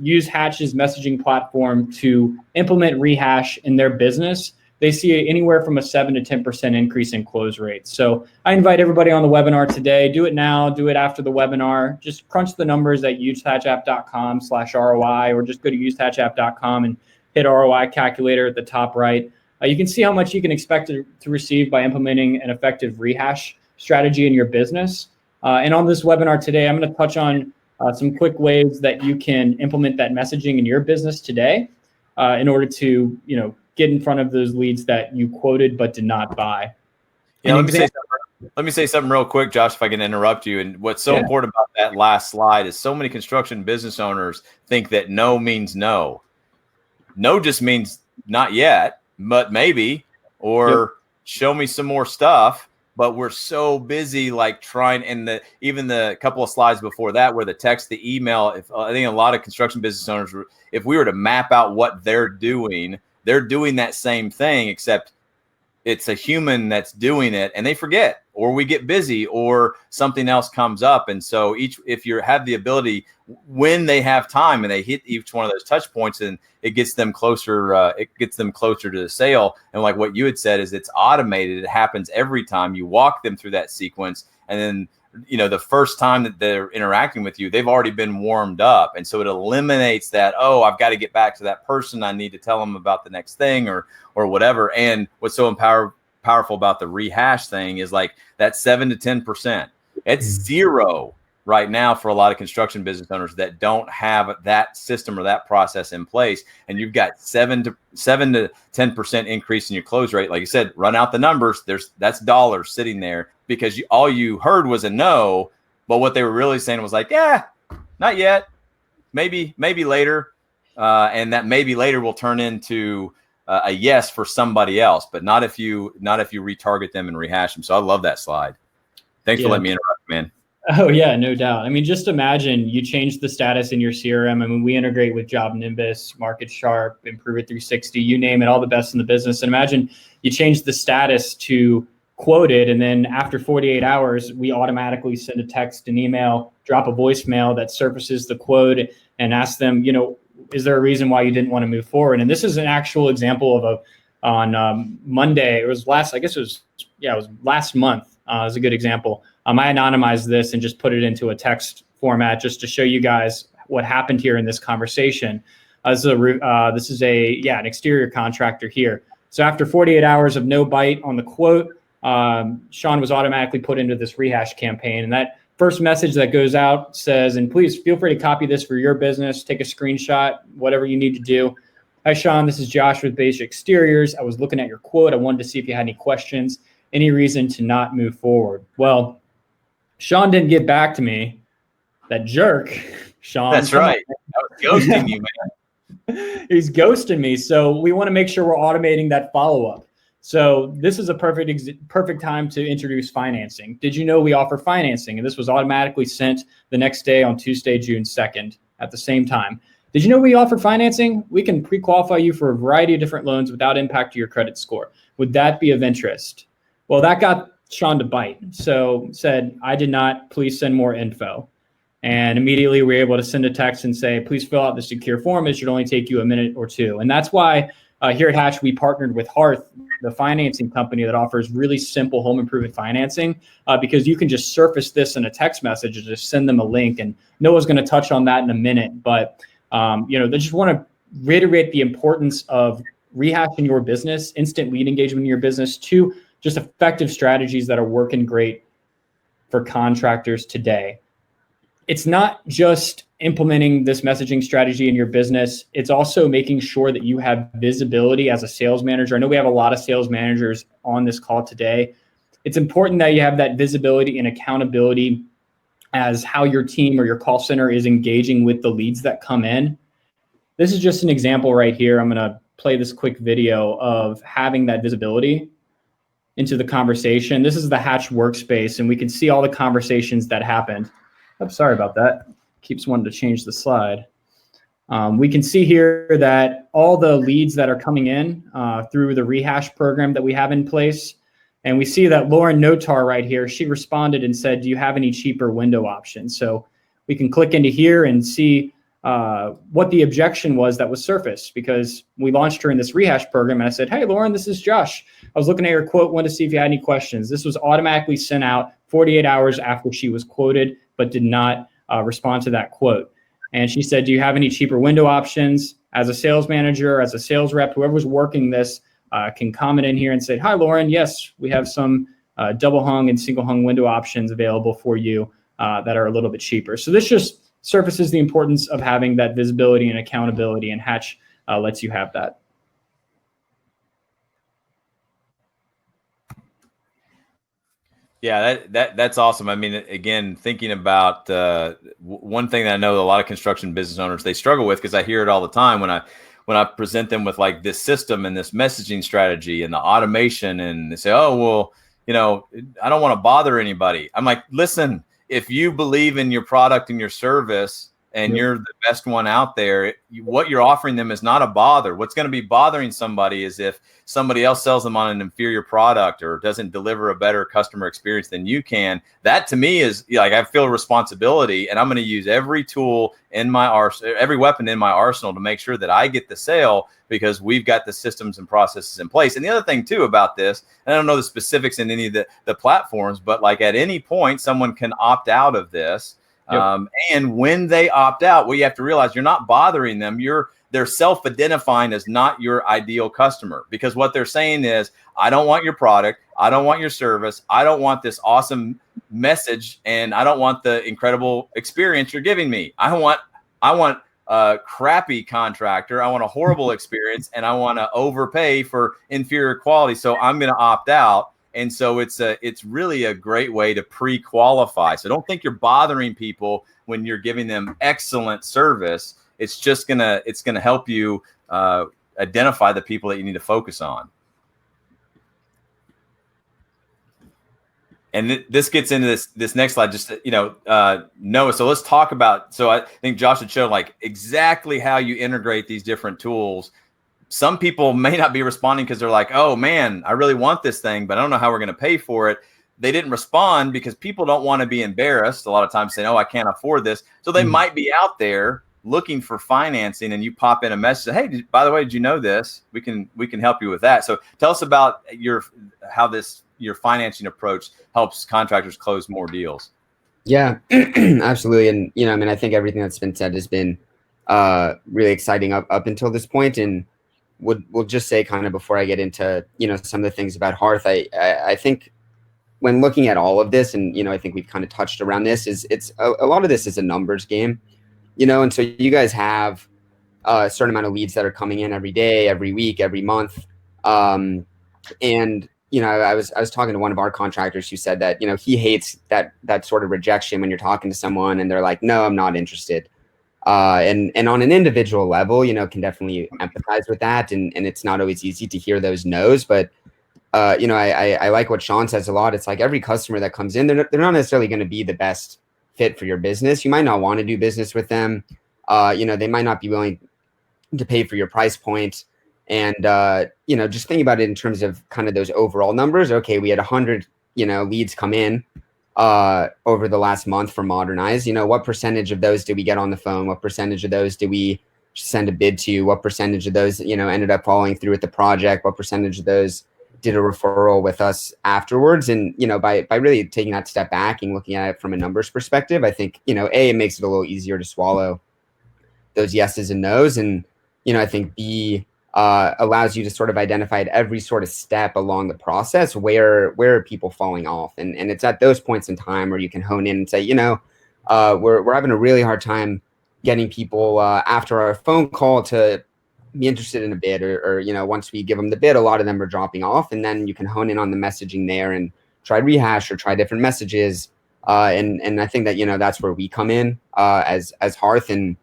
use Hatch's messaging platform to implement rehash in their business, they see anywhere from a 7 to 10% increase in close rates. So I invite everybody on the webinar today, do it now, do it after the webinar. Just crunch the numbers at usehatchapp.com/ROI, or just go to usehatchapp.com and hit ROI calculator at the top right. You can see how much you can expect to receive by implementing an effective rehash strategy in your business. And on this webinar today, I'm going to touch on some quick ways that you can implement that messaging in your business today in order to, get in front of those leads that you quoted but did not buy.
Yeah, let me say something real quick, Josh, if I can interrupt you. And what's so important about that last slide is so many construction business owners think that no means no. No just means not yet. but maybe, or show me some more stuff. But we're so busy like trying, and even the couple of slides before that where the text, the email, I think a lot of construction business owners, if we were to map out what they're doing that same thing, except it's a human that's doing it, and they forget, or we get busy, or something else comes up. And so if you have the ability, when they have time and they hit each one of those touch points, and it gets them closer, to the sale. And like what you had said is it's automated. It happens every time you walk them through that sequence. And then, the first time that they're interacting with you, they've already been warmed up. And so it eliminates that, oh, I've got to get back to that person. I need to tell them about the next thing or whatever. And what's so powerful about the rehash thing is like that 7 to 10%. It's zero right now for a lot of construction business owners that don't have that system or that process in place. And you've got 7 to 10% increase in your close rate. Like you said, run out the numbers. That's dollars sitting there because all you heard was a no, but what they were really saying was like, yeah, not yet, maybe later. And that maybe later will turn into a yes for somebody else, but not if you retarget them and rehash them. So I love that slide. Thanks for letting me interrupt, man.
Oh yeah, no doubt. I mean, just imagine you change the status in your CRM. I mean, we integrate with Job Nimbus, Market Sharp, Improve It 360, you name it, all the best in the business. And imagine you change the status to quoted, and then after 48 hours, we automatically send a text, an email, drop a voicemail that surfaces the quote and ask them, is there a reason why you didn't want to move forward? And this is an actual example on Monday. It was last month. Is a good example. I anonymized this and just put it into a text format just to show you guys what happened here in this conversation. This is an exterior contractor here. So after 48 hours of no bite on the quote, Shawn was automatically put into this rehash campaign. And that first message that goes out says, and please feel free to copy this for your business, take a screenshot, whatever you need to do. Hi, Shawn, this is Josh with Basic Exteriors. I was looking at your quote. I wanted to see if you had any questions, any reason to not move forward. Well, Shawn didn't get back to me. That jerk, Shawn.
That's right. I was ghosting you, man.
He's ghosting me. So we want to make sure we're automating that follow-up. So this is a perfect time to introduce financing. Did you know we offer financing? And this was automatically sent the next day on Tuesday, June 2nd at the same time. Did you know we offer financing? We can pre-qualify you for a variety of different loans without impact to your credit score. Would that be of interest? Well, that got Shawn to bite. So said, I did not, please send more info. And immediately we were able to send a text and say, please fill out the secure form. It should only take you a minute or two. And that's why here at Hatch, we partnered with Hearth, the financing company that offers really simple home improvement financing, because you can just surface this in a text message and just send them a link. And Noah's going to touch on that in a minute. But, they just want to reiterate the importance of rehashing your business, instant lead engagement in your business, to just effective strategies that are working great for contractors today. It's not just implementing this messaging strategy in your business. It's also making sure that you have visibility as a sales manager. I know we have a lot of sales managers on this call today. It's important that you have that visibility and accountability as how your team or your call center is engaging with the leads that come in. This is just an example right here. I'm going to play this quick video of having that visibility into the conversation. This is the Hatch workspace, and we can see all the conversations that happened. I'm sorry about that. Keeps wanting to change the slide. We can see here that all the leads that are coming in through the rehash program that we have in place. And we see that Lauren Notar right here, she responded and said, do you have any cheaper window options? So we can click into here and see what the objection was that was surfaced, because we launched her in this rehash program. And I said, hey, Lauren, this is Josh. I was looking at your quote, wanted to see if you had any questions. This was automatically sent out 48 hours after she was quoted, but did not respond to that quote. And she said, do you have any cheaper window options? As a sales manager, as a sales rep, whoever was working this can comment in here and say, hi, Lauren, yes, we have some double hung and single hung window options available for you that are a little bit cheaper. So this just surfaces the importance of having that visibility and accountability, and Hatch lets you have that.
Yeah, that's awesome. I mean, again, thinking about one thing that I know a lot of construction business owners, they struggle with, because I hear it all the time when I present them with like this system and this messaging strategy and the automation, and they say, oh, well, you know, I don't want to bother anybody. I'm like, listen, if you believe in your product and your service and you're the best one out there, what you're offering them is not a bother. What's going to be bothering somebody is if somebody else sells them on an inferior product or doesn't deliver a better customer experience than you can. That to me is like, I feel a responsibility, and I'm going to use every tool in my arsenal, every weapon in my arsenal to make sure that I get the sale, because we've got the systems and processes in place. And the other thing too about this, and I don't know the specifics in any of the platforms, but like at any point, someone can opt out of this. And when they opt out, well, you have to realize you're not bothering them. They're self-identifying as not your ideal customer, because what they're saying is, I don't want your product. I don't want your service. I don't want this awesome message. And I don't want the incredible experience you're giving me. I want a crappy contractor. I want a horrible experience, and I want to overpay for inferior quality. So I'm going to opt out. And so it's really a great way to pre-qualify. So don't think you're bothering people when you're giving them excellent service. It's just gonna help you identify the people that you need to focus on. And this gets into this next slide. Just Noah. So let's talk about. So I think Josh had shown like exactly how you integrate these different tools. Some people may not be responding because they're like, oh man, I really want this thing, but I don't know how we're going to pay for it. They didn't respond because people don't want to be embarrassed a lot of times saying, oh, I can't afford this. So they might be out there looking for financing, and you pop in a message, hey, by the way, did you know this? We can help you with that. So tell us about your financing approach helps contractors close more deals.
Yeah, absolutely. And, I mean, I think everything that's been said has been really exciting up until this point. And we'll just say, kind of before I get into, some of the things about Hearth, I think when looking at all of this, and, I think we've kind of touched around this, is it's a lot of this is a numbers game, and so you guys have a certain amount of leads that are coming in every day, every week, every month. And, I was talking to one of our contractors who said that, he hates that sort of rejection when you're talking to someone and they're like, no, I'm not interested. And on an individual level, can definitely empathize with that. And it's not always easy to hear those no's, but, I like what Shawn says a lot. It's like every customer that comes in, they're not necessarily going to be the best fit for your business. You might not want to do business with them. They might not be willing to pay for your price point. And, just think about it in terms of kind of those overall numbers. Okay, we had 100, leads come in over the last month for Modernize. What percentage of those did we get on the phone? What percentage of those did we send a bid to? What percentage of those, ended up following through with the project? What percentage of those did a referral with us afterwards? And, by really taking that step back and looking at it from a numbers perspective, I think, A, it makes it a little easier to swallow those yeses and nos. And, I think B, allows you to sort of identify at every sort of step along the process where are people falling off. And it's at those points in time where you can hone in and say, we're having a really hard time getting people after our phone call to be interested in a bid, or once we give them the bid, a lot of them are dropping off. And then you can hone in on the messaging there and try rehash or try different messages. And I think that, that's where we come in as Hearth. And,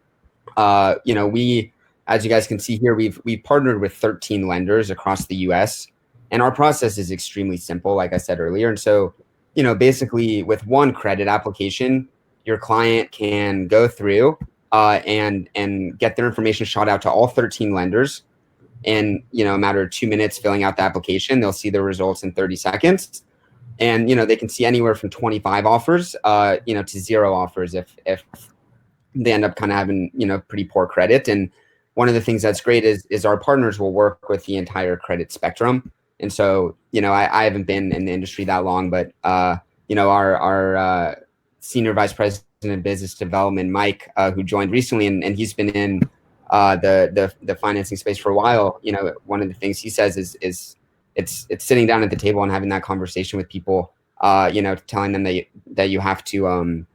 we, as you guys can see here, we've partnered with 13 lenders across the US, and our process is extremely simple, like I said earlier. And so, basically with one credit application, your client can go through and get their information shot out to all 13 lenders in, a matter of 2 minutes filling out the application. They'll see the results in 30 seconds. And, they can see anywhere from 25 offers, to 0 offers if they end up kind of having, pretty poor credit. And one of the things that's great is our partners will work with the entire credit spectrum. And so, I haven't been in the industry that long, but, our senior vice president of business development, Mike, who joined recently, and he's been in the financing space for a while. One of the things he says is it's sitting down at the table and having that conversation with people, telling them that you have to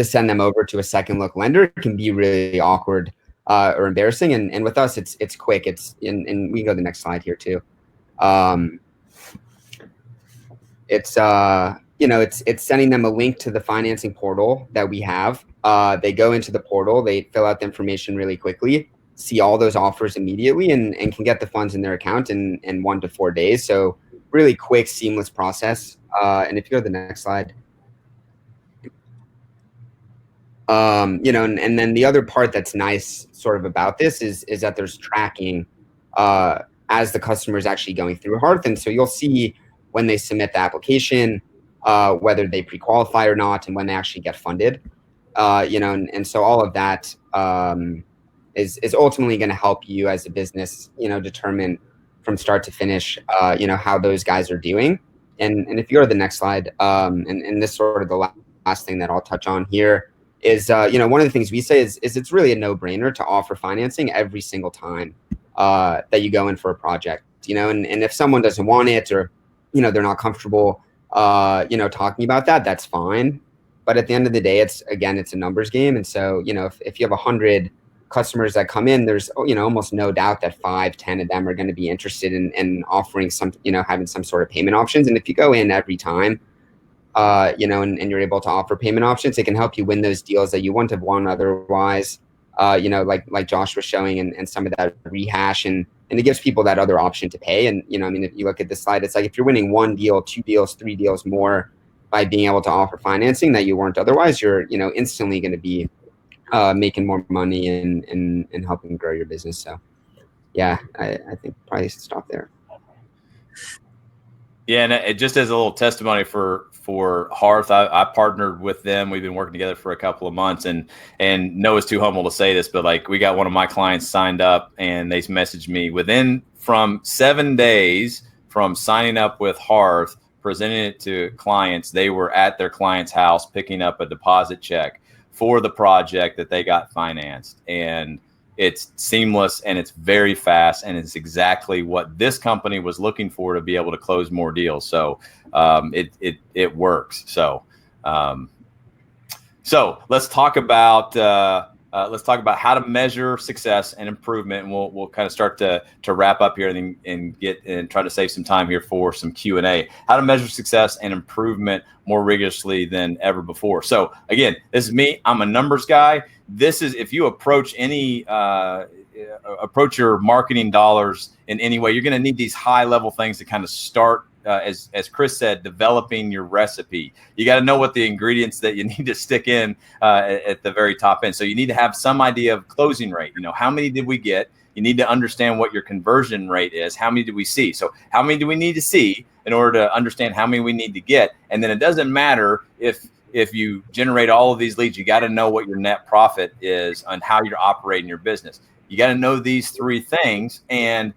send them over to a second look lender can be really awkward or embarrassing. And with us, it's quick. And we can go to the next slide here too. It's sending them a link to the financing portal that we have. They go into the portal, they fill out the information really quickly. see all those offers immediately and can get the funds in their account in 1 to 4 days. So really quick, seamless process. And if you go to the next slide, and then the other part that's nice sort of about this is that there's tracking as the customer is actually going through Hearth. And so you'll see when they submit the application, whether they pre-qualify or not, and when they actually get funded. And so all of that is ultimately going to help you as a business, determine from start to finish, how those guys are doing. And if you go to the next slide, and this sort of the last thing that I'll touch on here is, one of the things we say is it's really a no-brainer to offer financing every single time that you go in for a project, and if someone doesn't want it or, they're not comfortable, talking about that, that's fine. But at the end of the day, it's a numbers game. And so, if you have 100 customers that come in, there's, almost no doubt that 5-10 of them are going to be interested in offering some, having some sort of payment options. And if you go in every time, and you're able to offer payment options, it can help you win those deals that you wouldn't have won otherwise, like Josh was showing, and some of that rehash, and it gives people that other option to pay. And, if you look at this slide, it's like if you're winning 1 deal, 2 deals, 3 deals more by being able to offer financing that you weren't otherwise, you're, instantly going to be making more money and helping grow your business. So, yeah, I think probably stop there.
Yeah, and it just as a little testimony for Hearth, I partnered with them. We've been working together for a couple of months, and Noah's too humble to say this, but like we got one of my clients signed up, and they messaged me from 7 days from signing up with Hearth, presenting it to clients. They were at their client's house picking up a deposit check for the project that they got financed, and it's seamless and it's very fast, and it's exactly what this company was looking for to be able to close more deals. So it works. So let's talk about how to measure success and improvement, and we'll kind of start to wrap up here and try to save some time here for some Q&A. How to measure success and improvement more rigorously than ever before. So again, this is me. I'm a numbers guy. This is if you approach your marketing dollars in any way, you're going to need these high level things to kind of start. As Chris said, developing your recipe. You got to know what the ingredients that you need to stick in at the very top end. So you need to have some idea of closing rate. How many did we get? You need to understand what your conversion rate is. How many do we see? So how many do we need to see in order to understand how many we need to get? And then it doesn't matter if you generate all of these leads, you got to know what your net profit is and how you're operating your business. You got to know these 3 things, and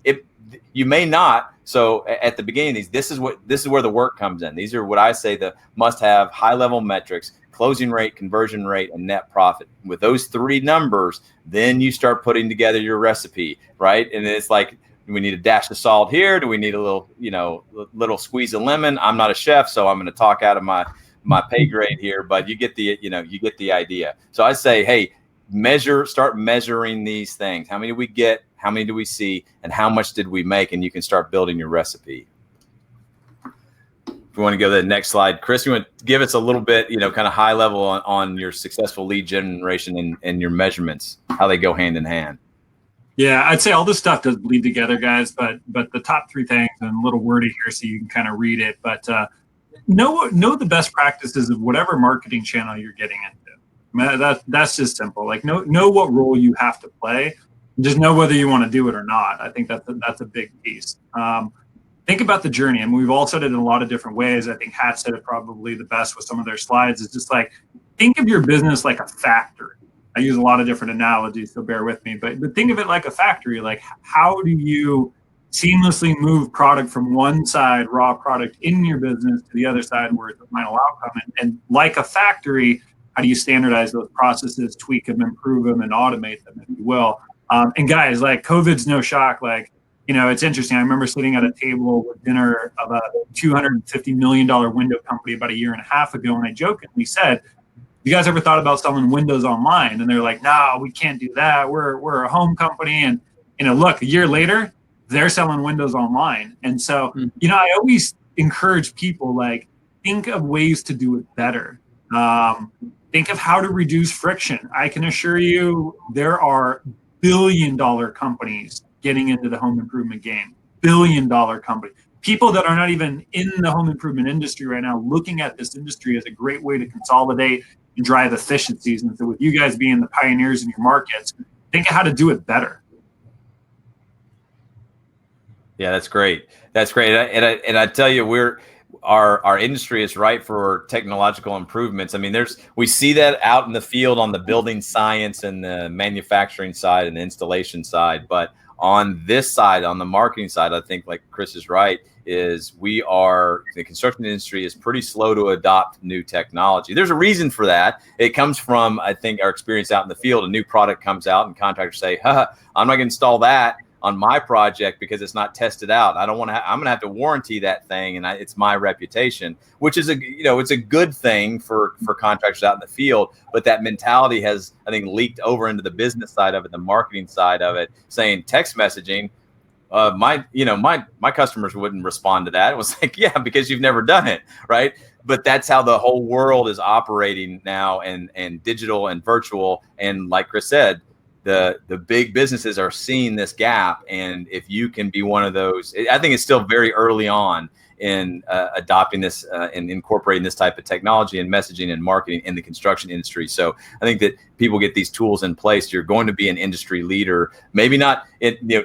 you may not. So at the beginning, this is where the work comes in. These are what I say the must-have high-level metrics: closing rate, conversion rate, and net profit. With those 3 numbers, then you start putting together your recipe, right? And it's like, do we need a dash of salt here? Do we need a little squeeze of lemon? I'm not a chef, so I'm going to talk out of my pay grade here, but you get the idea. So I say, hey, start measuring these things. How many do we get? How many do we see? And how much did we make? And you can start building your recipe. If we want to go to the next slide, Chris, you want to give us a little bit, kind of high level on your successful lead generation and your measurements, how they go hand in hand.
Yeah, I'd say all this stuff does bleed together, guys, but the top 3 things, and a little wordy here so you can kind of read it, but know the best practices of whatever marketing channel you're getting into. That's just simple. Like know what role you have to play. Just know whether you want to do it or not. I think that's a big piece. Think about the journey. And we've all said it in a lot of different ways. I think Hat said it probably the best with some of their slides. It's just like, think of your business like a factory. I use a lot of different analogies, so bear with me. But think of it like a factory. Like, how do you seamlessly move product from one side, raw product, in your business to the other side where it's the final outcome? And like a factory, how do you standardize those processes, tweak them, improve them, and automate them, if you will? And guys, like, COVID's no shock. Like, it's interesting. I remember sitting at a table with dinner of a $250 million window company about 1.5 years ago, and I jokingly said, you guys ever thought about selling windows online? And they're like, no, we can't do that. We're a home company. And, look, 1 year later, they're selling windows online. And so, I always encourage people, like, think of ways to do it better. Think of how to reduce friction. I can assure you there are billion-dollar companies getting into the home improvement game. Billion-dollar company. People that are not even in the home improvement industry right now looking at this industry as a great way to consolidate and drive efficiencies. And so with you guys being the pioneers in your markets, think of how to do it better.
Yeah, that's great. That's great. And I tell you, our industry is ripe for technological improvements. I mean, we see that out in the field on the building science and the manufacturing side and the installation side. But on this side, on the marketing side, I think like Chris is right, is the construction industry is pretty slow to adopt new technology. There's a reason for that. It comes from, I think, our experience out in the field. A new product comes out and contractors say, I'm not going to install that on my project because it's not tested out. I don't want to. I'm going to have to warranty that thing, and it's my reputation, which is it's a good thing for contractors out in the field. But that mentality has, I think, leaked over into the business side of it, the marketing side of it, saying text messaging. My customers wouldn't respond to that. It was like, yeah, because you've never done it, right? But that's how the whole world is operating now, and digital and virtual, and like Chris said. The big businesses are seeing this gap, and if you can be one of those, I think it's still very early on in adopting this and incorporating this type of technology and messaging and marketing in the construction industry. So I think that people get these tools in place. You're going to be an industry leader, maybe not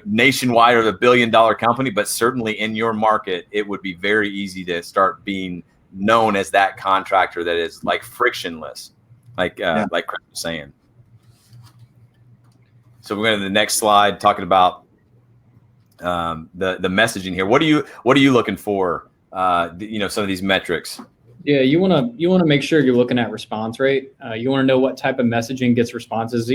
nationwide or the $1 billion company, but certainly in your market, it would be very easy to start being known as that contractor that is like frictionless, like Chris was saying. So we're going to the next slide, talking about the messaging here. What are you looking for? Some of these metrics.
Yeah, you want to make sure you're looking at response rate. You want to know what type of messaging gets responses.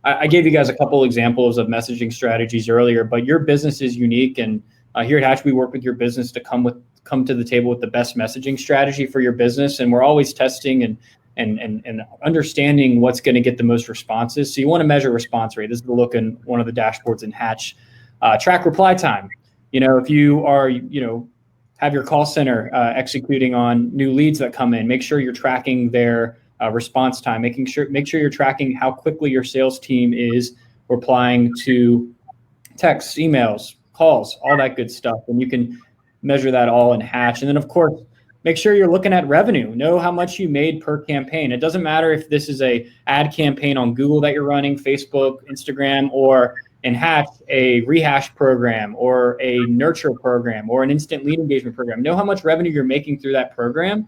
I gave you guys a couple examples of messaging strategies earlier, but your business is unique, and here at Hatch we work with your business to come to the table with the best messaging strategy for your business, and we're always testing and understanding what's going to get the most responses. So you want to measure response rate. This is the look in one of the dashboards in Hatch. Track reply time. If you are, have your call center executing on new leads that come in, make sure you're tracking their response time. Make sure you're tracking how quickly your sales team is replying to texts, emails, calls, all that good stuff. And you can measure that all in Hatch. And then, of course, make sure you're looking at revenue. Know how much you made per campaign. It doesn't matter if this is a ad campaign on Google that you're running, Facebook, Instagram, or in Hatch, a rehash program or a nurture program or an instant lead engagement program. Know how much revenue you're making through that program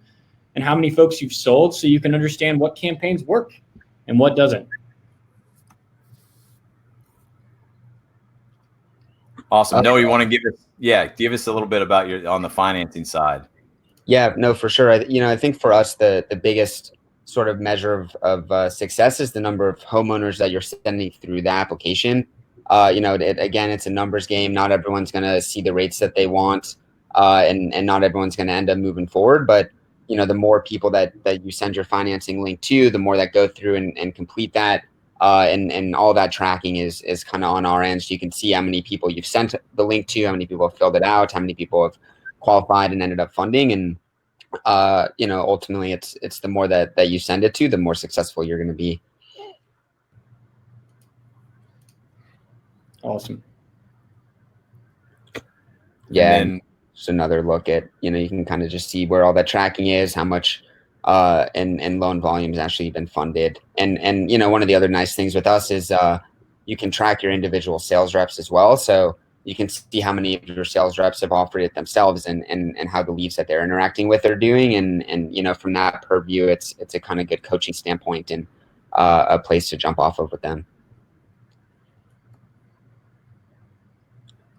and how many folks you've sold, so you can understand what campaigns work and what doesn't.
Awesome. Noah, you want to give us a little bit about on the financing side.
Yeah, no, for sure. I think for us, the biggest sort of measure of success is the number of homeowners that you're sending through the application. Again, it's a numbers game. Not everyone's going to see the rates that they want, and not everyone's going to end up moving forward. But, the more people that you send your financing link to, the more that go through and complete that. And all that tracking is kind of on our end. So you can see how many people you've sent the link to, how many people have filled it out, how many people have qualified and ended up funding. And, ultimately it's the more that you send it to, the more successful you're going to be.
Awesome.
Yeah. And just another look at, you can kind of just see where all that tracking is, how much and loan volume has actually been funded. And one of the other nice things with us is you can track your individual sales reps as well. So you can see how many of your sales reps have offered it themselves and how the leads that they're interacting with are doing. And from that purview, it's a kind of good coaching standpoint and a place to jump off of with them.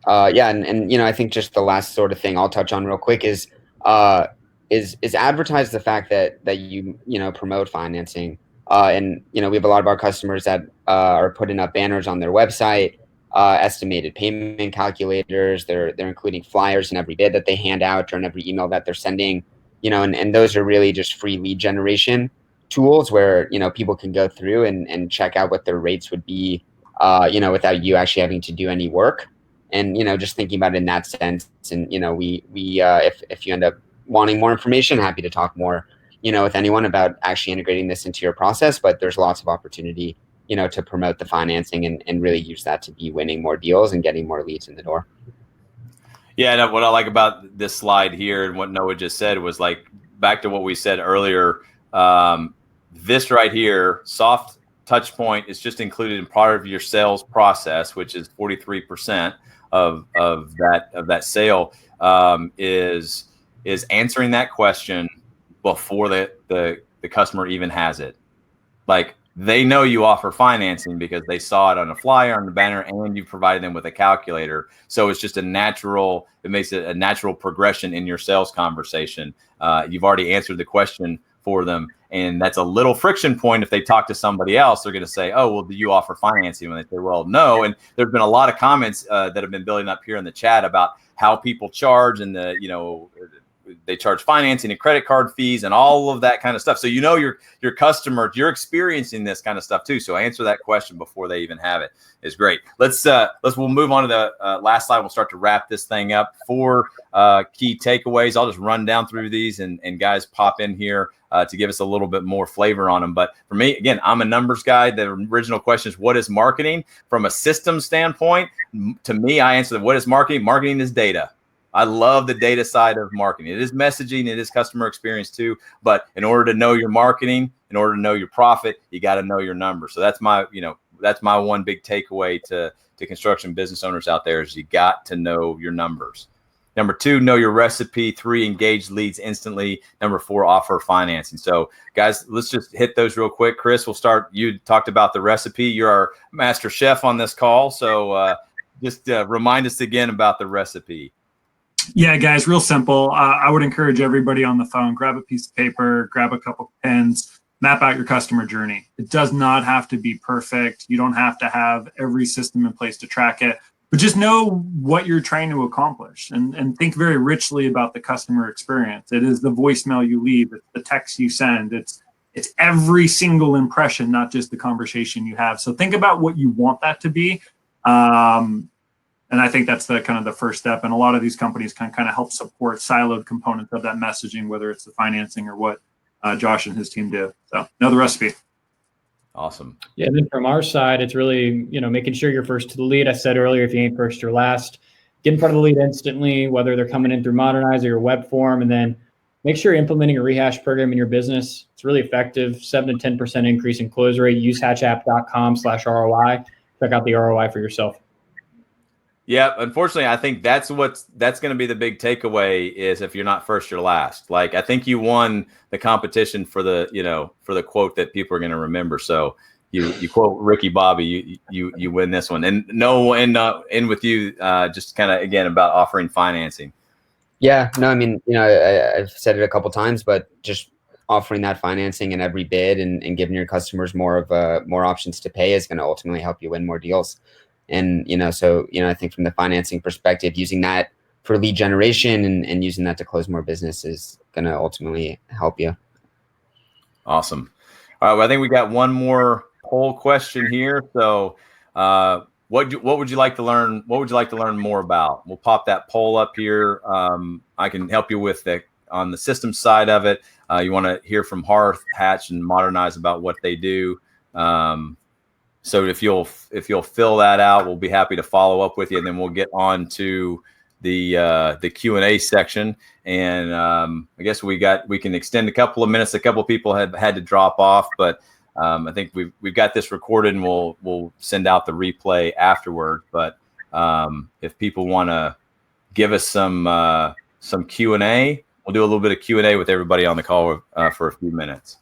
I think just the last sort of thing I'll touch on real quick is advertise the fact that you promote financing. We have a lot of our customers that are putting up banners on their website, estimated payment calculators. They're including flyers in every bid that they hand out or in every email that they're sending. And those are really just free lead generation tools where people can go through and check out what their rates would be, without you actually having to do any work. And just thinking about it in that sense. And we if you end up wanting more information, happy to talk more with anyone about actually integrating this into your process. But there's lots of opportunity to promote the financing and really use that to be winning more deals and getting more leads in the door.
Yeah, no, what I like about this slide here and what Noah just said was like back to what we said earlier. This right here, soft touch point, is just included in part of your sales process, which is 43% of that sale, is answering that question before the customer even has it. Like, they know you offer financing because they saw it on a flyer, on the banner, and you provided them with a calculator. So it's just it makes it a natural progression in your sales conversation. You've already answered the question for them. And that's a little friction point. If they talk to somebody else, they're going to say, oh, well, do you offer financing? When they say, well, no. And there's been a lot of comments that have been building up here in the chat about how people charge and they charge financing and credit card fees and all of that kind of stuff. So your customer, you're experiencing this kind of stuff too. So answer that question before they even have it is great. We'll move on to the last slide. We'll start to wrap this thing up. 4 key takeaways. I'll just run down through these and guys pop in here to give us a little bit more flavor on them. But for me, again, I'm a numbers guy. The original question is, what is marketing? From a system standpoint, to me, I answer what is marketing? Marketing is data. I love the data side of marketing. It is messaging, it is customer experience too. But in order to know your marketing, in order to know your profit, you got to know your numbers. So that's my one big takeaway to construction business owners out there is you got to know your numbers. Number 2, know your recipe. 3, engage leads instantly. Number 4, offer financing. So guys, let's just hit those real quick. Chris, we'll start. You talked about the recipe. You're our master chef on this call. So just remind us again about the recipe.
Yeah, guys, real simple. I would encourage everybody on the phone, grab a piece of paper, grab a couple pens, map out your customer journey. It does not have to be perfect. You don't have to have every system in place to track it, but just know what you're trying to accomplish and think very richly about the customer experience. It is the voicemail you leave, it's the text you send, it's every single impression, not just the conversation you have. So think about what you want that to be. And I think that's the kind of the first step. And a lot of these companies can kind of help support siloed components of that messaging, whether it's the financing or what Josh and his team do. So know the recipe.
Awesome.
Yeah, and then from our side, it's really, making sure you're first to the lead. I said earlier, if you ain't first, you're last. Get in front of the lead instantly, whether they're coming in through Modernize or your web form, and then make sure you're implementing a rehash program in your business. It's really effective, 7 to 10% increase in close rate. Use hatchapp.com/ROI. Check out the ROI for yourself.
Yeah, unfortunately, I think that's going to be the big takeaway is if you're not first, you're last. Like, I think you won the competition for the quote that people are going to remember. So you quote Ricky Bobby, you win this one. And no, in with you, just kind of again about offering financing.
Yeah, no, I mean, I've said it a couple times, but just offering that financing in every bid and giving your customers more options to pay is going to ultimately help you win more deals. And, I think from the financing perspective, using that for lead generation and using that to close more business is going to ultimately help you.
Awesome. All right. Well, I think we got one more poll question here. So what would you like to learn? What would you like to learn more about? We'll pop that poll up here. I can help you with on the system side of it. You want to hear from Hearth, Hatch, and Modernize about what they do. So if you'll fill that out, we'll be happy to follow up with you, and then we'll get on to the Q&A section. And I guess we can extend a couple of minutes. A couple of people had to drop off, but I think we've got this recorded, and we'll send out the replay afterward. But if people want to give us some Q&A, we'll do a little bit of Q&A with everybody on the call for a few minutes.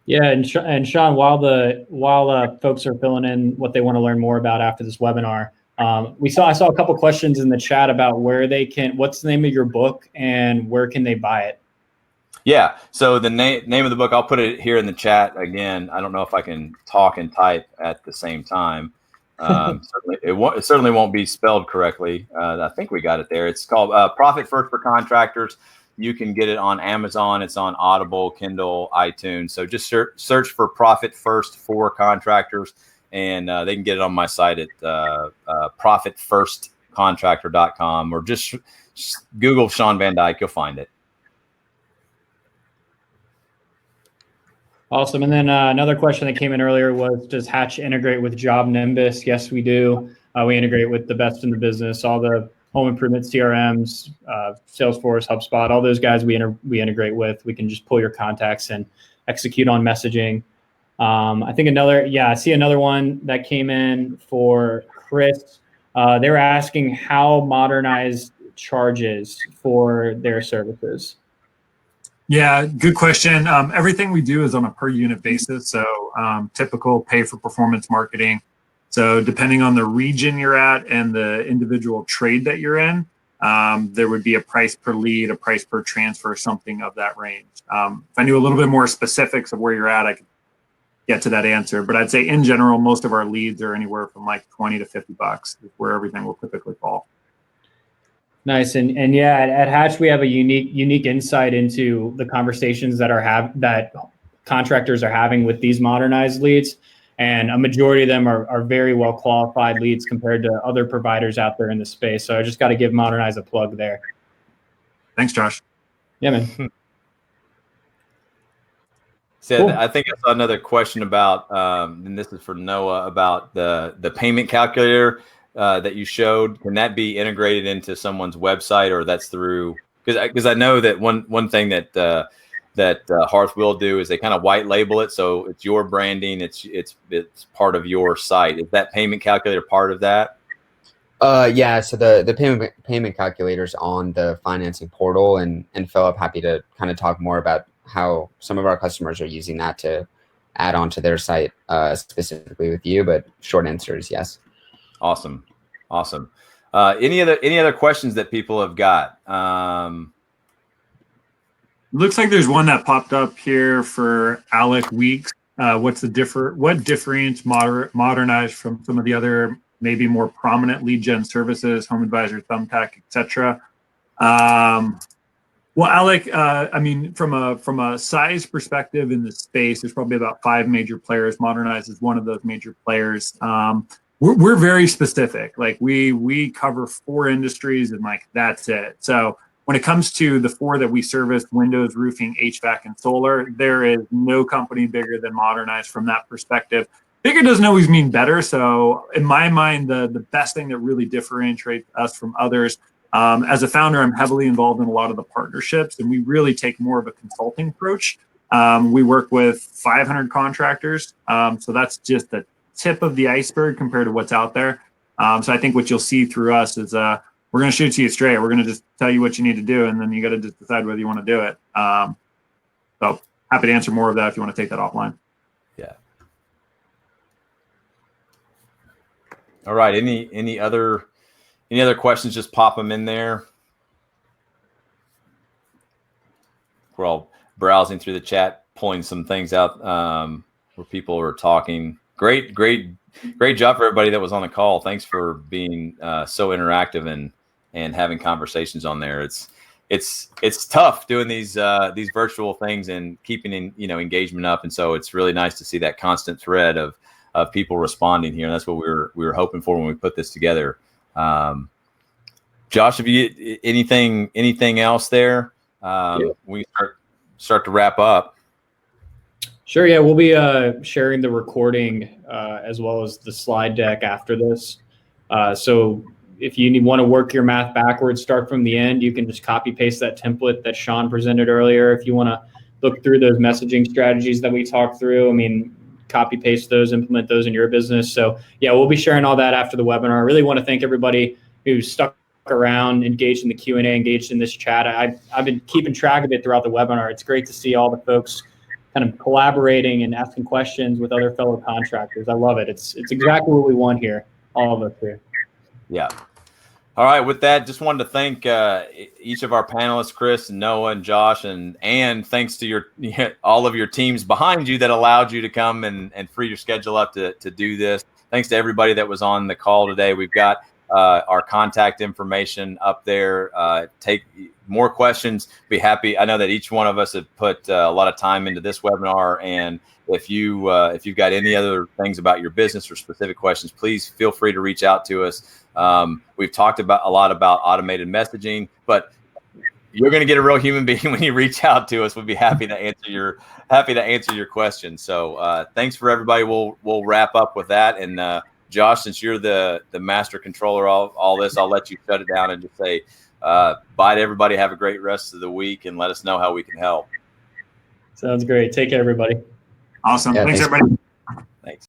Yeah, and Shawn, while folks are filling in what they want to learn more about after this webinar, I saw a couple questions in the chat about what's the name of your book and where can they buy it?
Yeah, so the name of the book, I'll put it here in the chat again. I don't know if I can talk and type at the same time. It certainly won't be spelled correctly. I think we got it there. It's called Profit First for Contractors. You can get it on Amazon. It's on Audible, Kindle, iTunes. So just search for Profit First for Contractors, and they can get it on my site at profitfirstcontractor.com, or just Google Shawn Van Dyke. You'll find it.
Awesome. And then another question that came in earlier was, does Hatch integrate with Job Nimbus? Yes, we do. We integrate with the best in the business, all the home improvement CRMs, Salesforce, HubSpot, all those guys we integrate with. We can just pull your contacts and execute on messaging. I think I see another one that came in for Chris. They were asking how Modernize charges for their services.
Yeah, good question. Everything we do is on a per unit basis. So typical pay for performance marketing. So depending on the region you're at and the individual trade that you're in, there would be a price per lead, a price per transfer, something of that range. If I knew a little bit more specifics of where you're at, I could get to that answer. But I'd say in general, most of our leads are anywhere from like 20 to $50 is where everything will typically fall.
Nice. And yeah, at Hatch, we have a unique insight into the conversations that contractors are having with these modernized leads. And a majority of them are very well qualified leads compared to other providers out there in the space. So I just got to give Modernize a plug there.
Thanks, Josh.
Yeah, man.
So
Cool.
I think I saw another question about, and this is for Noah, about the payment calculator that you showed. Can that be integrated into someone's website, or that's through? Because I know that one thing that Hearth will do is they kind of white label it, so it's your branding, it's part of your site. Is that payment calculator part of that?
Yeah, so the payment calculator's on the financing portal, and Philip, happy to kind of talk more about how some of our customers are using that to add on to their site specifically with you, but short answer is yes.
Awesome. Any other questions that people have got?
Looks like there's one that popped up here for Alec Weeks. What differentiates Modernize from some of the other maybe more prominent lead gen services, Home Advisor, Thumbtack, etc.? Well, Alec, I mean, from a size perspective in the space, there's probably about 5 major players. Modernize is one of those major players. We're very specific. Like we cover 4 industries, and like that's it. So when it comes to the 4 that we service, windows, roofing, HVAC, and solar, there is no company bigger than Modernize from that perspective. Bigger doesn't always mean better. So in my mind, the best thing that really differentiates us from others, as a founder, I'm heavily involved in a lot of the partnerships, and we really take more of a consulting approach. We work with 500 contractors. So that's just the tip of the iceberg compared to what's out there. So I think what you'll see through us is we're going to shoot to you straight. We're going to just tell you what you need to do, and then you got to just decide whether you want to do it. So happy to answer more of that if you want to take that offline.
Yeah. All right. Any other questions? Just pop them in there. We're all browsing through the chat, pulling some things out where people are talking. Great job for everybody that was on the call. Thanks for being so interactive and having conversations on there. It's tough doing these virtual things and keeping engagement up, and so it's really nice to see that constant thread of people responding here. And that's what we were hoping for when we put this together. Josh, have you anything else there? We start to wrap up.
Sure. Yeah, we'll be sharing the recording as well as the slide deck after this. So if you want to work your math backwards, start from the end, you can just copy paste that template that Shawn presented earlier. If you want to look through those messaging strategies that we talked through, I mean, copy paste those, implement those in your business. So yeah, we'll be sharing all that after the webinar. I really want to thank everybody who stuck around, engaged in the Q&A, engaged in this chat. I've been keeping track of it throughout the webinar. It's great to see all the folks kind of collaborating and asking questions with other fellow contractors. I love it. It's exactly what we want here, all of us here.
Yeah. All right. With that, just wanted to thank each of our panelists, Chris and Noah and Josh, and thanks to all of your teams behind you that allowed you to come and free your schedule up to do this. Thanks to everybody that was on the call today. We've got our contact information up there. Take more questions. Be happy. I know that each one of us have put a lot of time into this webinar, and if you've got any other things about your business or specific questions, please feel free to reach out to us. We've talked a lot about automated messaging, but You're going to get a real human being when you reach out to us. We'd be happy to answer your question. So thanks for everybody. We'll wrap up with that. And Josh, since you're the master controller of all this, I'll let you shut it down and just say bye to everybody. Have a great rest of the week, and let us know how we can help.
Sounds great. Take care, everybody.
Awesome.
Yeah,
Thanks, everybody.